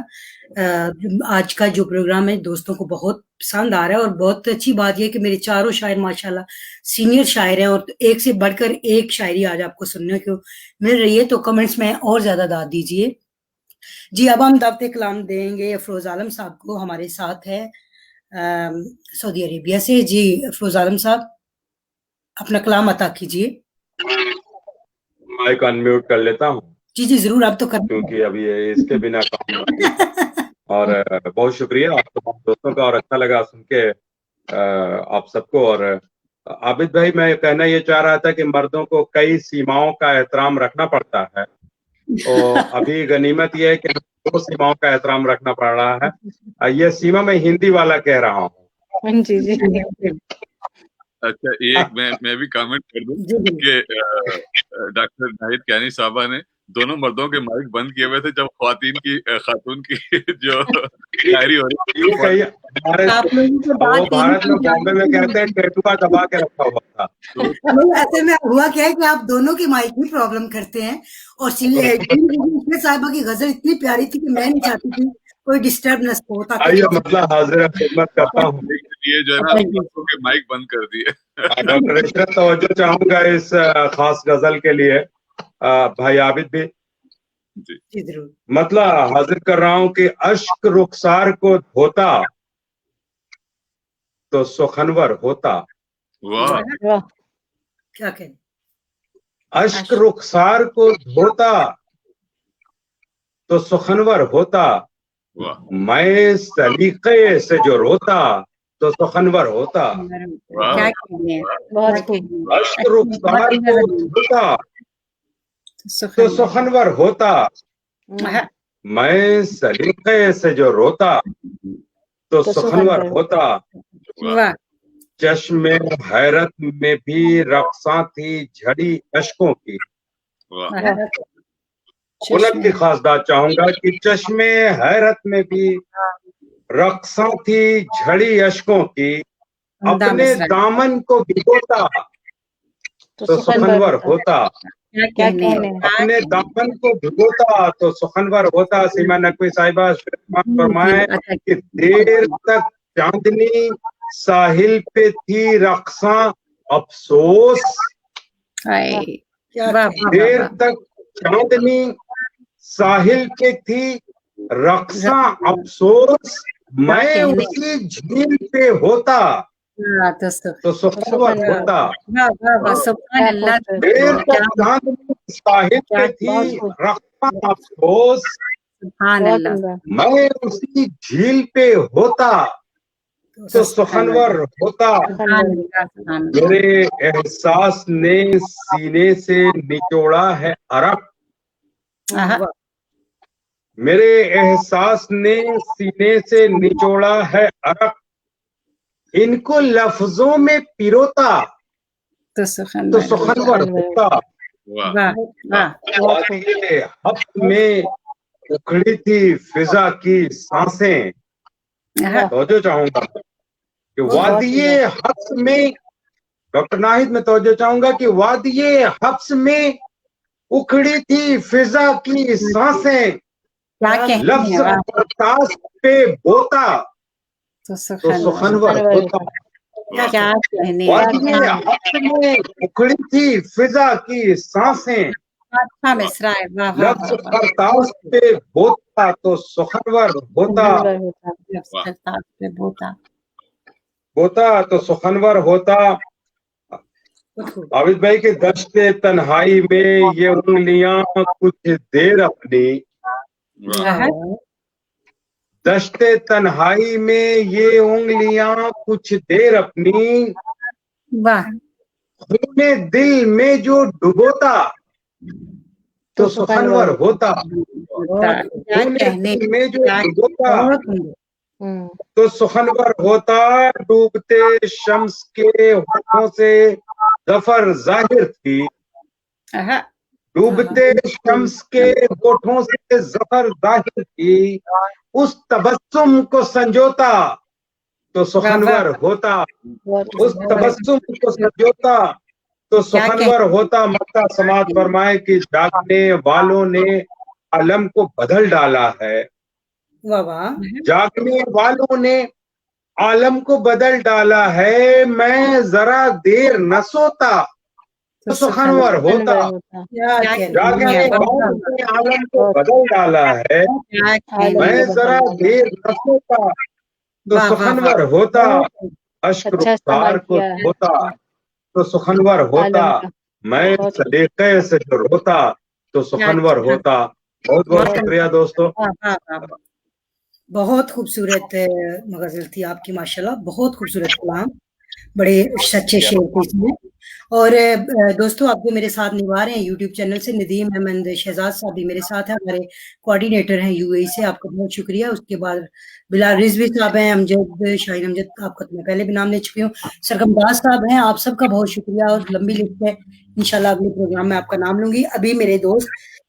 آج کا جو پروگرام ہے دوستوں کو بہت پسند آ رہا ہے، اور بہت اچھی بات یہ ہے کہ میرے چاروں شاعر ماشاءاللہ سینئر شاعر ہیں، اور ایک سے بڑھ کر ایک شاعری آج آپ کو سننے کو مل رہی ہے، تو کمنٹس میں اور زیادہ داد دیجیے۔ جی اب ہم دعوت کلام دیں گے افروز عالم صاحب کو، ہمارے ساتھ ہے سعودی عربیہ سے۔ جی افروز عالم صاحب اپنا کلام عطا کیجیے۔ مائک انمیوٹ کر لیتا ہوں جی جی ضرور، آپ تو کریں کیونکہ ابھی اس کے بنا کام نہیں ہے۔ اور بہت شکریہ آپ تمام دوستوں کا، اور اچھا لگا سن کے آپ سب کو۔ اور عابد بھائی میں کہنا یہ چاہ رہا تھا کہ مردوں کو کئی سیماؤں کا احترام رکھنا پڑتا ہے، تو ابھی غنیمت یہ ہے کہ دو سیماؤں کا احترام رکھنا پڑ رہا ہے۔ یہ سیما میں ہندی والا کہہ رہا ہوں۔ جی جی اچھا ایک میں بھی کامنٹ کر دوں کہ ڈاکٹر ناہید کیانی صاحبہ نے دونوں مردوں کے مائک بند کیے ہوئے تھے جب خاتون کی جو شاعری ہو رہی کئی ہمارے آپ لوگوں سے وہ بات بھارت میں بامبے میں کہتے ہیں ٹیٹوا دبا کے رکھا ہوا تھا۔ ایسے میں ہوا کیا ہے کہ آپ دونوں کی مائک میں پرابلم کرتے ہیں، اور صاحبہ کی غزل اتنی پیاری تھی کہ میں نہیں چاہتی تھی کوئی ڈسٹربنس ہو، آئیے مسئلہ حاضر خدمت کرتا ہوں۔ یہ جو ہے نا مردوں کے مائک بند کر دیے۔ ڈاکٹر عشرت توجہ چاہوں گا اس خاص غزل کے لیے، بھائی عابد بھی جی ضرور۔ مطلع حاضر کر رہا ہوں کہ اشک رخسار کو دھوتا تو سخنور ہوتا، واہ واہ، کیا کہیں، اشک رخسار کو دھوتا تو سخنور ہوتا، واہ میں سلیقے سے جو روتا تو سخنور ہوتا، کیا کہنے ہیں، بہت خوب، اشک رخسار کو دھوتا تو سخنور ہوتا، मैं सलीके से जो रोता तो सुखनवर होता, वाह चश्मे हैरत में भी रक्सा थी झड़ी अश्कों की। वाह बुलंद की खासदार चाहूंगा कि चश्मे हैरत में भी रक्सा थी झड़ी अश्कों की, अपने दामन को भिगोता तो सुखनवर होता, क्या कहने अपने दामन को भिगोता तो सुखनवर होता। सीमा नकवी साहिबा फरमाए कि देर तक चांदनी साहिल पे थी रक्सा अफसोस, देर तक चांदनी साहिल पे थी रक्सा अफसोस, मैं उसी झील पे होता तो सुखनवर होता। देर तक चांदनी साहिल पे थी रक्सा अफसोस, मैं उसी झील पे होता तो सुखनवर होता। मेरे एहसास ने सीने से निचोड़ा है अरक, मेरे एहसास ने सीने से निचोड़ा है अरक, इनको लफ्जों में पिरोता तो सुखनवर होता। हफ्त में उखड़ी थी फिजा की सांसें, तवज्जो चाहूंगा कि वादिये हफ्स में, डॉक्टर नाहिद में तवज्जो चाहूंगा कि वादिये हफ्स में उखड़ी थी फिजा की सांसें, लफ्ज बर्दाश्त पे बोता तो सुखनवर होता। क्या कहने वादिये हफ्स में उखड़ी थी फिजा की सांसें, लफ्ज बर्दाश्त पे बोता तो सुखनवर होता, बोता तो सुखनवर होता। आबिद भाई के दश्ते तन्हाई में ये उंगलियां कुछ देर अपनी, दश्ते तन्हाई में ये उंगलियां कुछ देर अपनी, खूने दिल में जो डुबोता तो सुखनवर होता, खूने दिल में जो डुबोता तो सुखनवर होता। डूबते शम्स के होठों से जफर जाहिर थी, डूबते शम्स के होठों से जफर जाहिर थी, उस तबस्सुम को संजोता तो सुखनवर होता, उस तबस्सुम को संजोता तो सुखनवर होता। मक्का समात फरमाए कि जागने वालों ने आलम को बदल डाला है, जागने वालों ने आलम को बदल डाला है, मैं जरा देर न सोता तो सुखनवर होता। जागने वालों ने आलम को बदल डाला है, मैं जरा देर न सोता तो सुखनवर होता। अश्क रुखसार को धोता तो सुखनवर होता, मैं सलीके से जो रोता तो सुखनवर होता। बहुत बहुत शुक्रिया दोस्तों। बहुत खूबसूरत गज़ल थी आपकी माशाल्लाह, बहुत खूबसूरत कलाम, बड़े सच्चे शेर थे इसमें। और दोस्तों आप जो मेरे साथ निभा रहे हैं यूट्यूब चैनल से, नदीम अहमद शहजाद साहब भी मेरे साथ हैं, हमारे कोऑर्डिनेटर हैं यूएई से, आपका बहुत शुक्रिया। उसके बाद बिलाल रिजवी साहब हैं, अमजद शाहीन अमजद, आपका तो मैं पहले भी नाम ले चुकी हूँ, सरगमदास साहब हैं, आप सबका बहुत शुक्रिया। और लंबी लिस्ट है, इंशाल्लाह अगले प्रोग्राम में आपका नाम लूंगी। अभी मेरे दोस्त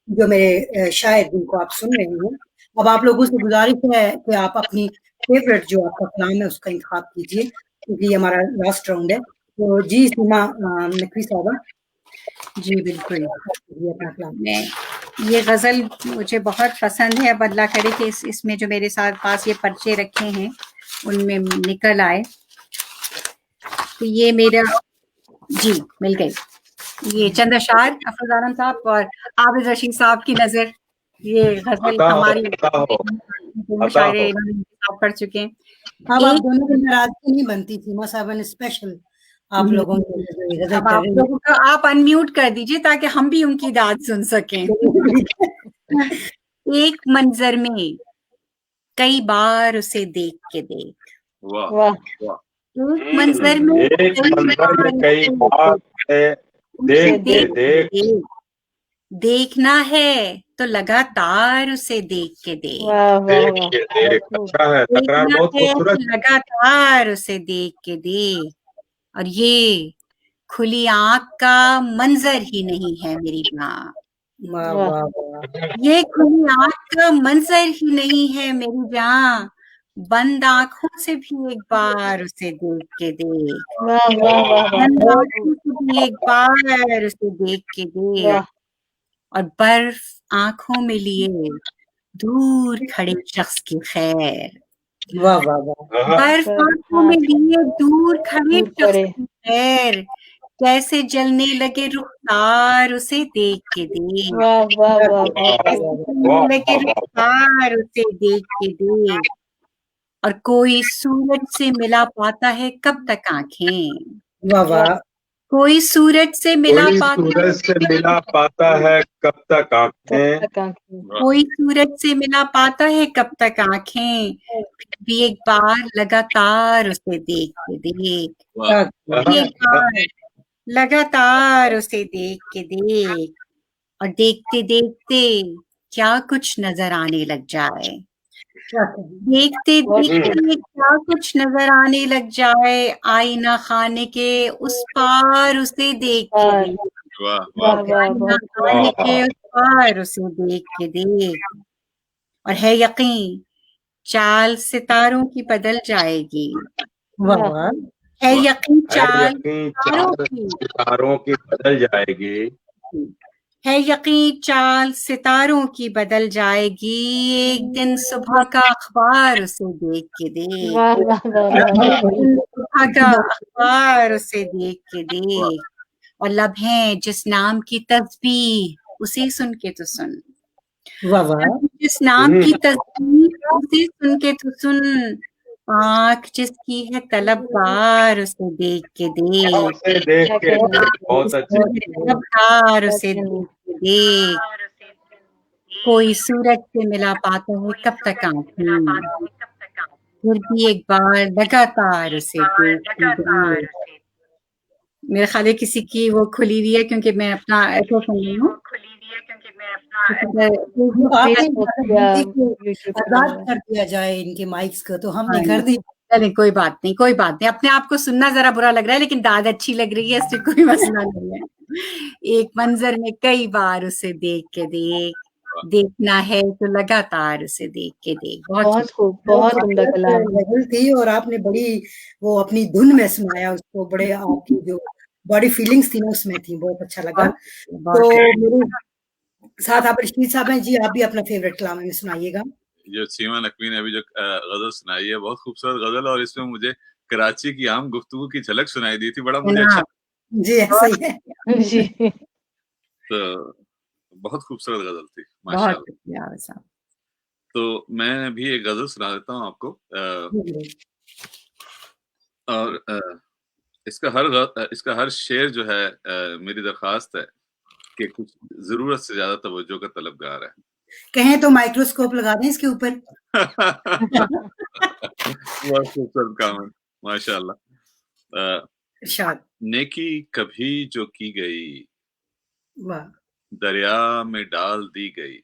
जो मेरे शायर जिनको आप सुन रहे हैं, अब आप लोगों से गुजारिश है कि आप अपनी फेवरेट जो आपका कलाम है उसका इंतखाब कीजिए, क्योंकि ये हमारा लास्ट राउंड है। तो जी सीमा नकवी साहबा। जी बिल्कुल, मैं ये गज़ल मुझे बहुत पसंद है। अब अल्लाह करे कि इसमें जो मेरे साथ पास ये पर्चे रखे हैं उनमें निकल आए। तो ये मेरा जी मिल गई, ये चंद अशार अफरोज आलम साहब और आबिद रशीद साहब की नजर, ये गजल हमारी मुशायरे पढ़ चुके हैं। अब आप दोनों की नाराजगी नहीं बनती सीमा साहब ने स्पेशल आप लोगों को, अब आप लोगों को आप अनम्यूट कर दीजिए ताकि हम भी उनकी दाद सुन सकें। एक मंजर में कई बार उसे देख के देख, वाह, एक मंजर में कई बार देख के देख, देखना है तो लगातार उसे देख के देख, वाह वाह वाह देख के देख, अच्छा है, तकरार देखना बहुत है तो खूबसूरत। लगातार उसे देख के देख, और ये खुली आंख का मंजर ही नहीं है मेरी माँ, वाह वाह वाह वाह ये खुली आंख का मंजर ही नहीं है मेरी जान, बंद आंखों से भी एक बार उसे देख के देख, वाह वाह वाह वाह बंद बहुत आंखों से भी एक बार उसे देख के देख, वाह और बर्फ आंखों में लिए दूर खड़े शख्स की खैर, वाह वाह वाह हाँ, बर्फ बर्फ आंखों में लिए दूर खड़े दूर शख्स खड़े की खैर, कैसे जलने लगे रुखसार उसे देख के देख, वाह वाह वाह वाह बहुत कैसे खूब जलने लगे वाह वाह, रुखसार उसे देख के देख, और कोई सूरज से मिला पाता है कब तक आंखें, वाह वाह कोई सूरज से मिला कोई पाता है सूरज से मिला पाता है कब तक कब आंखें, तक आंखें कोई सूरज से मिला पाता है कब तक आंखें, फिर भी एक बार लगातार उसे देख के देख, वाह, फिर एक बार लगातार उसे देख के देख, और देखते देखते क्या कुछ नजर आने लग जाए, देखते बहुत देखते क्या कुछ नजर आने लग जाए, आईना खाने के उस पार उसे देख के पार देख, वाह, वाह वाह, वाह आईना बहुत खाने के उस पार उसे देख के देख, और है यकीन चाल सितारों की बदल जाएगी, वाह वाह वाह है वाह। यकीन है चाल यकीन सितारों चार की, सितारों की बदल जाएगी, है यकीन चाल सितारों की बदल जाएगी, एक दिन सुबह का अखबार उसे देख के देख, वाह वाह वाह वाह एक दिन सुबह का अखबार उसे देख के देख, और लम्हे जिस नाम की तस्बीह उसे सुन के तो सुन, वाह वाह जिस नाम की तस्बीह उसे सुन के तो सुन, आँख जिसकी है तलबगार उसे देख के देख, उसे देख क्या के कहना देख, बहुत जिसकी अच्छे, है तलबगार क्या उसे कहना देख के देख, कोई सूरज से मिला पाता है कब तक आंखें, फिर भी एक बार लगातार उसे देख के देख, मेरे ख्याल है किसी की वो खुली हुई है क्योंकि मैं अपना एको सुन रही हूँ, आपने क्या कि आजाद कर दिया जाए इनके माइक्स को, तो हमने कर दी। चले कोई बात नहीं, कोई बात नहीं, अपने आप को सुनना जरा बुरा लग रहा है लेकिन दाद अच्छी लग रही है, इससे कोई मसला नहीं है, एक मंजर में कई बार उसे देख के देख, देखना है तो लगातार उसे देख के देख, बहुत खूब बहुत उम्दा कलाम गजल थी और आपने बड़ी वो अपनी धुन में सुनाया उसको, बड़े आपकी जो बॉडी फीलिंग्स थी ना उसमें थी, बहुत अच्छा लगा। तो मेरे साथ आप रशीद साहब हैं जी, आप भी अपना फेवरेट कलाम में सुनाइएगा। जो सीमा नकवी ने अभी जो गजल सुनाई है बहुत खूबसूरत गजल, और इसमें मुझे कराची की आम गुफ्तगू की झलक सुनाई दी थी, बड़ा मुझे अच्छा, जी ऐसा ही है जी तो बहुत खूबसूरत गजल थी बहुत माशाल्लाह। शुक्रिया साहब। तो मैं भी एक गजल सुना देता हूँ आपको, और इसका हर शेर जो है मेरी दरख्वास्त है कि कुछ जरूरत से ज्यादा तवज्जो का तलबगार है। कहें तो माइक्रोस्कोप लगा दें इसके ऊपर। बहुत खूबसूरत काम है माशाल्लाह। इरशाद। नेकी कभी जो की गई वाह दरिया में डाल दी गई,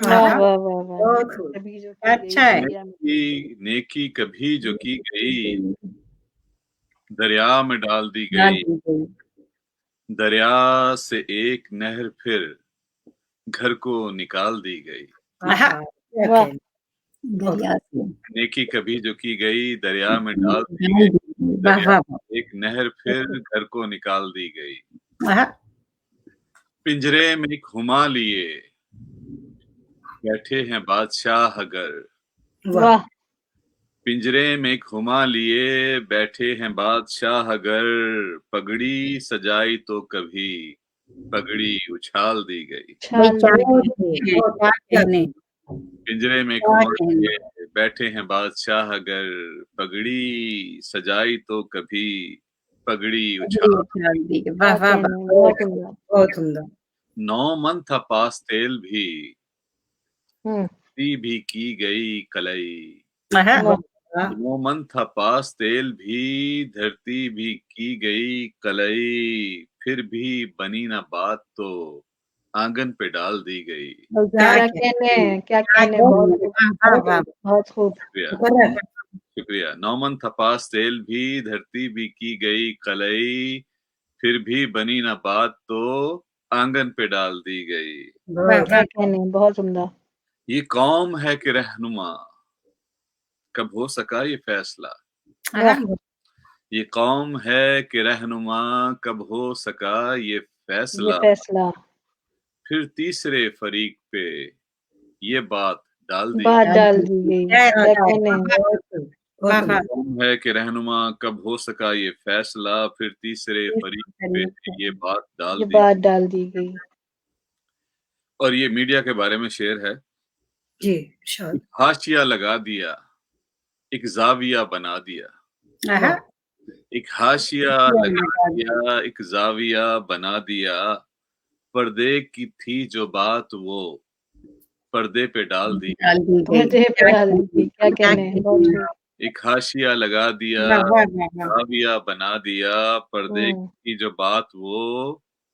वाह वाह वाह वाह बहुत खूब। कभी जो अच्छा है। नेकी कभी जो की गई दरिया में डाल दी गई, दरिया से एक नहर फिर घर को निकाल दी गई। वाह दरिया से नेकी कभी जो की गई दरिया में डाल दी गई, दरिया से एक नहर फिर घर को निकाल दी गई। पिंजरे में घुमा लिए बैठे हैं बादशाह अगर, वाह पिंजरे में घुमा लिए बैठे हैं बादशाह अगर, पगड़ी सजाई तो कभी पगड़ी उछाल दी गई। पिंजरे में घुमा लिए बैठे हैं बादशाह अगर, पगड़ी सजाई तो कभी पगड़ी उछाल दी गई। वाह वाह वाह, बहुत उम्दा। 9 मन था पास तेल भी हम्म भी की गई कलई, वाह 9 मन था पास तेल भी धरती भी की गई कलई, फिर भी बनी ना बात तो आंगन पे डाल दी गई। क्या कहने बहुत खूब। शुक्रिया शुक्रिया। नौमन थपास तेल भी धरती भी की गई कलई, फिर भी बनी न बात तो आंगन पे डाल दी गई। क्या कहने, बहुत उम्दा। ये कौम है कि रहनुमा, कब हो सका ये फैसला। ये कौम है कि रहनुमा, कब हो सका ये फैसला। फिर तीसरे फरीक पे ये बात डाल दी गई। क्या कहने, कौम है कि रहनुमा, कब हो सका ये फैसला। फिर तीसरे फरीक पे ये बात डाल दी गई। और ये मीडिया के बारे में शेर है जी। हाशिया लगा दिया, एक जाविया बना दिया। एक हाशिया लगा दिया, एक जाविया बना दिया। पर्दे की थी जो बात वो पर्दे पे डाल दी। क्या कहने, एक हाशिया लगा दिया, जाविया बना दिया। पर्दे की जो बात वो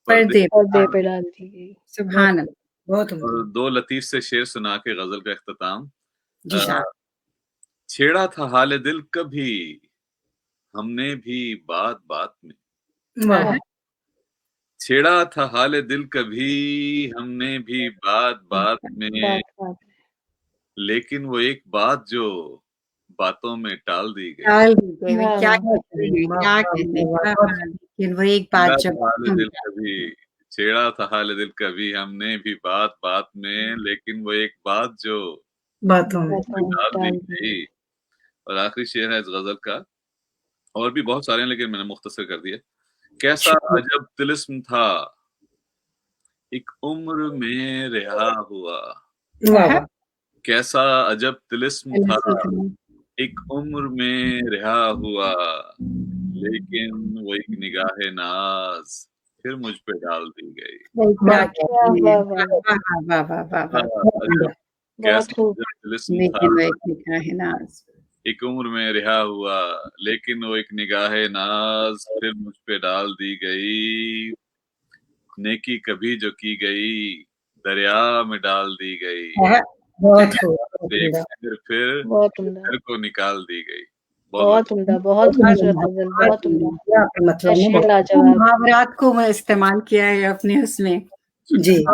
पर्दे पे डाल दी गई। सुभान अल्लाह। बहुत और दो लतीफ से शेर सुना के गजल का इख्तिताम। जी छेड़ा था हाल दिल कभी हमने भी बात बात में। छेड़ा था हाल दिल कभी हमने भी बात बात में, लेकिन वो एक बात जो बातों में टाल दी गई। क्या कहते हैं, लेकिन वो एक बात जब हाल दिल कभी छेड़ा था हाल दिल कभी हमने भी बात बात में, लेकिन वो एक बात जो बातों में टाल दी गई। और आखिरी शेर है इस गजल का, और भी बहुत सारे हैं लेकिन मैंने मुख्तसर कर दिया। कैसा अजब तिलिस्म था एक उम्र में रिहा हुआ। कैसा अजब तिलिस्म था एक उम्र में रिहा हुआ, लेकिन वो एक निगाह नाज फिर मुझ पे डाल दी गई। कैसा अजब तिलिस्म था एक उम्र में रिहा हुआ, लेकिन वो एक निगाह नाज फिर मुझ पे डाल दी गई। नेकी कभी जो की गई दरिया में डाल दी गई। फिर को निकाल दी गई। बहुत उम्दा, बहुत खूबसूरत, बहुत उम्दा। मुहावरात को मैं इस्तेमाल किया है अपने उसमें। जी।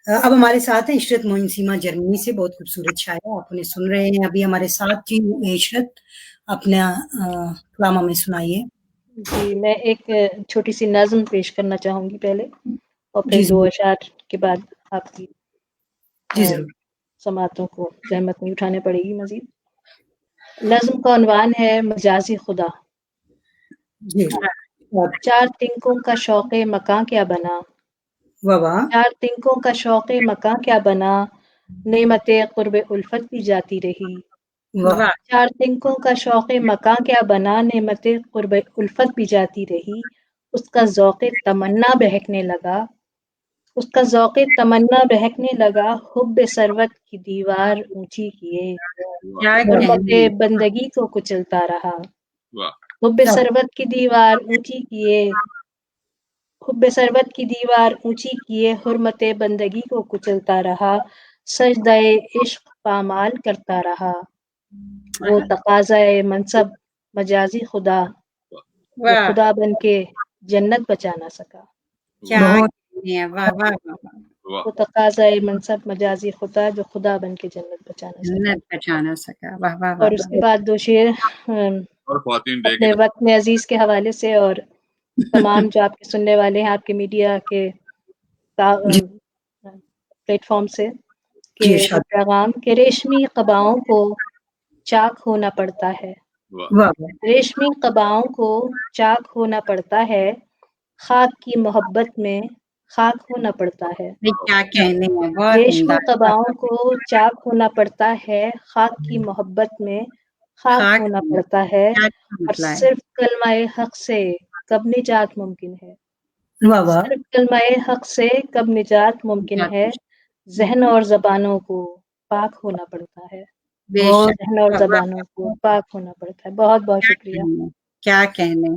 अब हमारे साथ है इशरत मोइन सीमा जर्मनी से, बहुत खूबसूरत शायर आप उन्हें सुन रहे हैं अभी हमारे साथ। जी इशरत, अपना कलाम में सुनाइए। जी, मैं एक छोटी सी नज़्म पेश करना चाहूंगी पहले, और फिर दो अशार के बाद आपकी समातों को जहमत नहीं उठाने पड़ेगी मजीद। नज़्म का उन्वान है मजाजी खुदा। चार तिनकों का शौक़े मकां क्या बना, चार तिनकों का शौक़े मकां क्या बना, नेमते कुर्बे उल्फत भी जाती रही। चार तिनकों का शौक़े मकां क्या बना, नेमते कुर्बे उल्फत भी जाती रही। उसका ज़ौक़े तमन्ना बहकने लगा, उसका ज़ौक़े तमन्ना बहकने लगा। हुब्बे सरवत की दीवार ऊंची किए, हुर्मते बंदगी को कुचलता रहा। हुब्बे सरवत की दीवार ऊंची किए, हुब्बे सरवत की दीवार ऊंची किए, हुर्मते बंदगी को कुचलता रहा। सजदाए इश्क पामाल करता रहा, वो तकाज़ाए मनसब मजाजी खुदा, वो खुदा बन के जन्नत बचा ना सका। वो तकाज़ाए मनसब मजाजी खुदा, जो खुदा बन के जन्नत बचा ना सका। और उसके बाद दो शेर अपने वक्त में अजीज के हवाले से, और तमाम जो आपके सुनने वाले हैं आपके मीडिया के प्लेटफॉर्म से, कि पैगाम के रेशमी क़बाओं को चाक होना पड़ता है, रेशमी क़बाओं को चाक होना पड़ता है, खाक की मोहब्बत में खाक होना पड़ता है। क्या कहने हैं, रेशमी क़बाओं को चाक होना पड़ता है, खाक की मोहब्बत में खाक होना पड़ता है। और सिर्फ कलमाए हक से कब निजात मुमकिन है, सिर्फ कलमाए हक से कब निजात मुमकिन है। ज़हन और ज़बानों को पाक होना पड़ता है, ज़हन और ज़बानों को पाक होना पड़ता है। बहुत बहुत शुक्रिया। क्या कहने।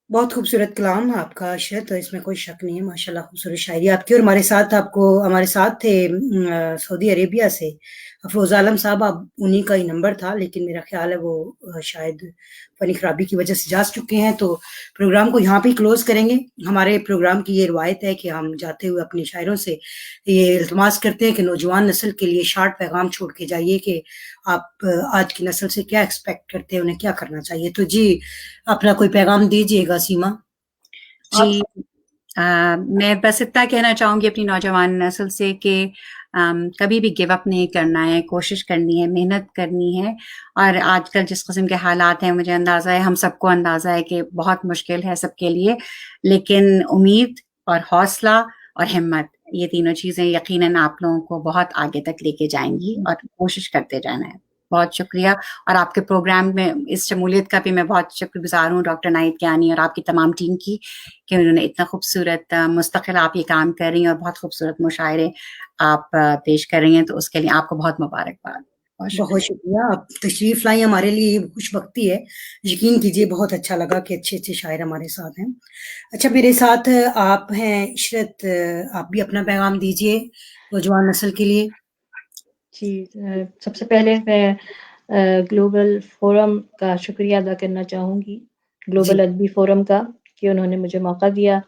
बहुत खूबसूरत कलाम आपका अशरत, तो इसमें कोई शक नहीं है, माशाल्लाह खूबसूरत शायरी आपकी। और हमारे साथ थे सऊदी अरेबिया से अफरोज़ आलम साहब, अब उन्हीं का ही नंबर था, लेकिन मेरा ख्याल है वो शायद फ़नी खराबी की वजह से जा चुके हैं, तो प्रोग्राम को यहाँ पे ही क्लोज़ करेंगे। हमारे प्रोग्राम की ये रवायत है कि हम जाते हुए अपने शायरों से ये इल्तिमास करते हैं कि नौजवान नस्ल के लिए शार्ट पैगाम छोड़ के जाइए कि आप आज की नस्ल से क्या एक्सपेक्ट करते हैं, उन्हें क्या करना चाहिए। तो जी, अपना कोई पैगाम दीजिएगा सीमा। जी, मैं बस इतना कहना चाहूँगी अपनी नौजवान नस्ल से कि कभी भी गिव अप नहीं करना है, कोशिश करनी है, मेहनत करनी है। और आजकल जिस किस्म के हालात हैं, मुझे अंदाज़ा है, हम सबको अंदाज़ा है कि बहुत मुश्किल है सबके लिए, लेकिन उम्मीद और हौसला और हिम्मत, ये तीनों चीज़ें यकीनन आप लोगों को बहुत आगे तक लेके जाएंगी, और कोशिश करते जाना है। बहुत शुक्रिया। और आपके प्रोग्राम में इस शमूलियत का भी मैं बहुत शुक्रगुजार हूँ डॉक्टर नाहिद कियानी और आपकी तमाम टीम की, कि उन्होंने इतना खूबसूरत मुस्तकिल आप ये काम कर रही हैं और बहुत खूबसूरत मुशायरे आप पेश कर रही हैं, तो उसके लिए आपको बहुत मुबारकबाद। बहुत शुक्रिया, आप तशरीफ लाई, हमारे लिए ये खुशबख्ती है। यकीन कीजिए बहुत अच्छा लगा कि अच्छे शायर हमारे साथ हैं। अच्छा, मेरे साथ आप हैं इशरत, आप भी अपना पैगाम दीजिए नौजवान नस्ल के लिए। जी, सबसे पहले मैं ग्लोबल फोरम का शुक्रिया अदा करना चाहूँगी, ग्लोबल अदबी फोरम का, कि उन्होंने मुझे मौका दिया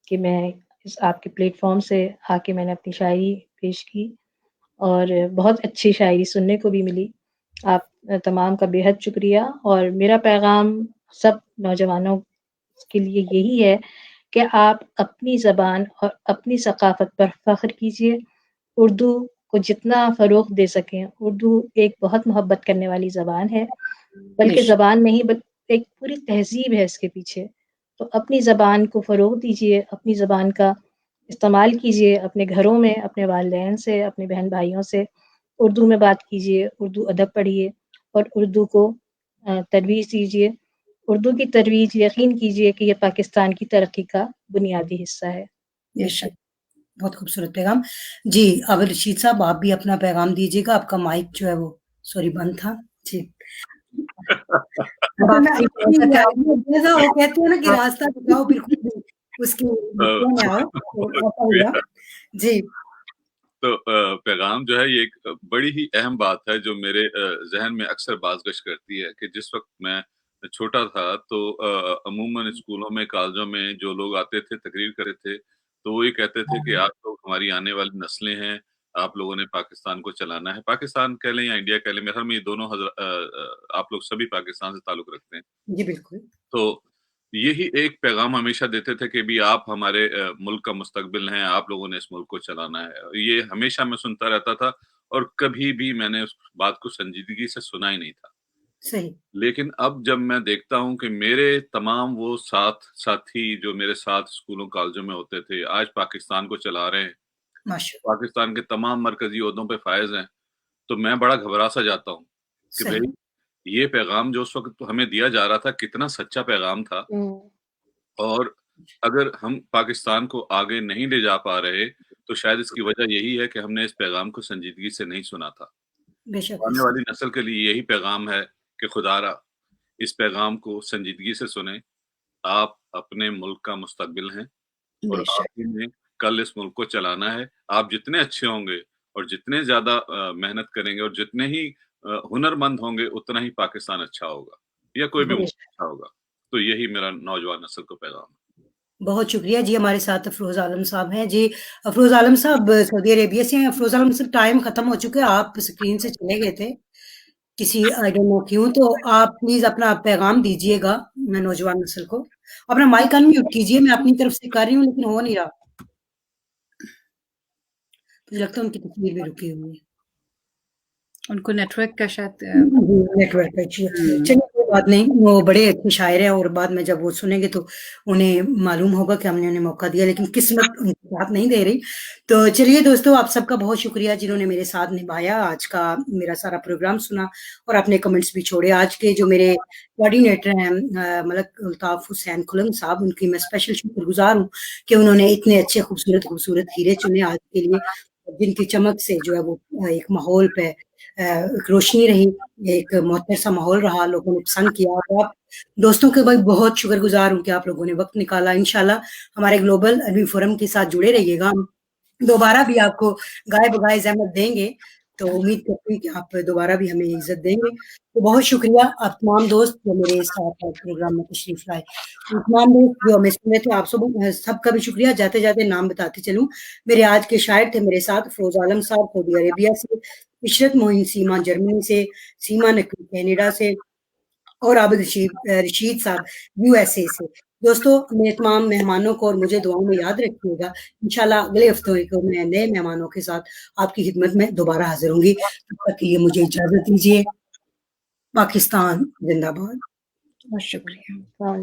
कि मैं इस आपके प्लेटफॉर्म से आके मैंने अपनी शायरी पेश की, और बहुत अच्छी शायरी सुनने को भी मिली। आप तमाम का बेहद शुक्रिया। और मेरा पैगाम सब नौजवानों के लिए यही है कि आप अपनी ज़बान और अपनी सकाफ़त पर फ़ख्र कीजिए। उर्दू को जितना फ़रोग़ दे सकें, उर्दू एक बहुत मोहब्बत करने वाली ज़बान है, बल्कि ज़बान नहीं, एक पूरी तहज़ीब है इसके पीछे। तो अपनी ज़बान को फ़रोग़ दीजिए, अपनी ज़बान का इस्तेमाल कीजिए अपने घरों में, अपने वालिदैन से, अपने बहन-भाइयों से उर्दू में बात कीजिए, उर्दू अदब पढ़िए और उर्दू को तरोीज दीजिए। उर्दू की तरोीज यकीन कीजिए कि ये पाकिस्तान की तरक्की का बुनियादी हिस्सा है। बेशक, बहुत खूबसूरत पैगाम। जी, अब रशीद साहब आप भी अपना पैगाम दीजिएगा, आपका माइक जो है वो बंद था। जी। वो कहते हैं ना कि रास्ता बताओ फिर खुद भी उसकी में आओ। जी। तो पैगाम जो है ये एक बड़ी ही अहम बात है जो मेरे ज़हन में अक्सर बाज़गश करती है कि जिस वक़्त मैं छोटा था तो अमूमन स्कूलों में, कॉलेजों में जो लोग आते थे, तकरीर कर रहे थे, तो वो ये कहते थे कि आप लोग हमारी आने वाली नस्लें हैं, आप लोगों ने पाकिस्तान को चलाना है। पाकिस्तान कह लें या इंडिया कह लें, मेरे ख़्याल में ये दोनों आप लोग सभी पाकिस्तान से ताल्लुक़ रखते हैं। जी, बिल्कुल। तो यही एक पैगाम हमेशा देते थे कि भी आप हमारे मुल्क का मुस्तकबिल हैं, आप लोगों ने इस मुल्क को चलाना है। ये हमेशा मैं सुनता रहता था और कभी भी मैंने उस बात को संजीदगी से सुना ही नहीं था। सही। लेकिन अब जब मैं देखता हूँ कि मेरे तमाम वो साथी जो मेरे साथ स्कूलों, कॉलेजों में होते थे, आज पाकिस्तान को चला रहे हैं, पाकिस्तान के तमाम मरकज़ी ओहदों पे फ़ाइज़ हैं, तो मैं बड़ा घबरा-सा जाता हूँ कि भई ये पैगाम जो उस वक़्त हमें दिया जा रहा था, कितना सच्चा पैगाम था। और अगर हम पाकिस्तान को आगे नहीं ले जा पा रहे, तो शायद इसकी वजह यही है कि हमने इस पैगाम को संजीदगी से नहीं सुना था। आने वाली नस्ल के लिए यही पैगाम है कि खुदारा इस पैगाम को संजीदगी से सुनें। आप अपने मुल्क का मुस्तकबिल हैं और आप ही ने कल इस मुल्क को चलाना है। आप जितने अच्छे होंगे और जितने ज़्यादा मेहनत करेंगे और जितने ही हुनरमंद होंगे, उतना ही पाकिस्तान अच्छा होगा या कोई भी मुल्क अच्छा होगा। तो यही मेरा नौजवान नस्ल को पैगाम है। बहुत शुक्रिया जी, हमारे साथ अफरोज़ आलम साहब हैं। जी, अफरोज़ आलम साहब सऊदी अरेबिया से हैं। अफरोज़ आलम साहब, टाइम खत्म हो चुका है, आप स्क्रीन से चले गए थे, किसी आई डोंट नो क्यों, तो आप प्लीज़ अपना पैगाम दीजिएगा नौजवान नस्ल को। अपना माइक अनम्यूट कीजिए, मैं अपनी तरफ से कर रही हूँ लेकिन हो नहीं रहा। मुझे लगता है उनकी तस्वीर भी रुकी हुई है। उनको नेटवर्क का शायद नेटवर्क का इश्यू है। चलिए कोई बात नहीं, वो बड़े अच्छे शायर हैं और बाद में जब वो सुनेंगे तो उन्हें मालूम होगा कि हमने उन्हें मौका दिया, लेकिन किस्मत उनके साथ नहीं दे रही। तो चलिए दोस्तों, आप सबका बहुत शुक्रिया जिन्होंने मेरे साथ निभाया, आज का मेरा सारा प्रोग्राम सुना और अपने कमेंट्स भी छोड़े। आज के जो मेरे कोऑर्डिनेटर हैं मलक अल्ताफ हुसैन खुलम साहब, उनकी मैं स्पेशल शुक्रगुजार हूँ कि उन्होंने इतने अच्छे खूबसूरत हीरे चुने आज के लिए, जिनकी चमक से जो है वो एक माहौल पे एक रोशनी रही, एक मुअत्तर सा माहौल रहा, लोगों ने पसंद किया। और आप दोस्तों के भाई बहुत शुक्रगुजार हूँ कि आप लोगों ने वक्त निकाला। इंशाल्लाह हमारे ग्लोबल अरबी फोरम के साथ जुड़े रहिएगा, हम दोबारा भी आपको गाए बगाए ज़हमत देंगे, तो उम्मीद करती हूँ कि आप दोबारा भी हमें इज्जत देंगे। तो बहुत शुक्रिया आप तमाम दोस्त जो मेरे साथ प्रोग्राम में तशरीफ लाए, तमाम दोस्त जो हमें सुन रहे थे, आप सबका भी शुक्रिया। जाते जाते नाम बताते चलूं, मेरे आज के शायर थे मेरे साथ फरोज आलम साहब सऊदी अरेबिया से, इशरत मोइन सीमा जर्मनी से, सीमा नकवी कनाडा से, और आबिद रशीद साहब यूएसए से। दोस्तों मेरे तमाम मेहमानों को और मुझे दुआओं में याद रखिएगा। इंशाल्लाह अगले हफ्ते को मैं नए मेहमानों के साथ आपकी खिदमत में दोबारा हाजिर होंगी। तब तक के लिए मुझे इजाजत दीजिए। पाकिस्तान जिंदाबाद। बहुत शुक्रिया।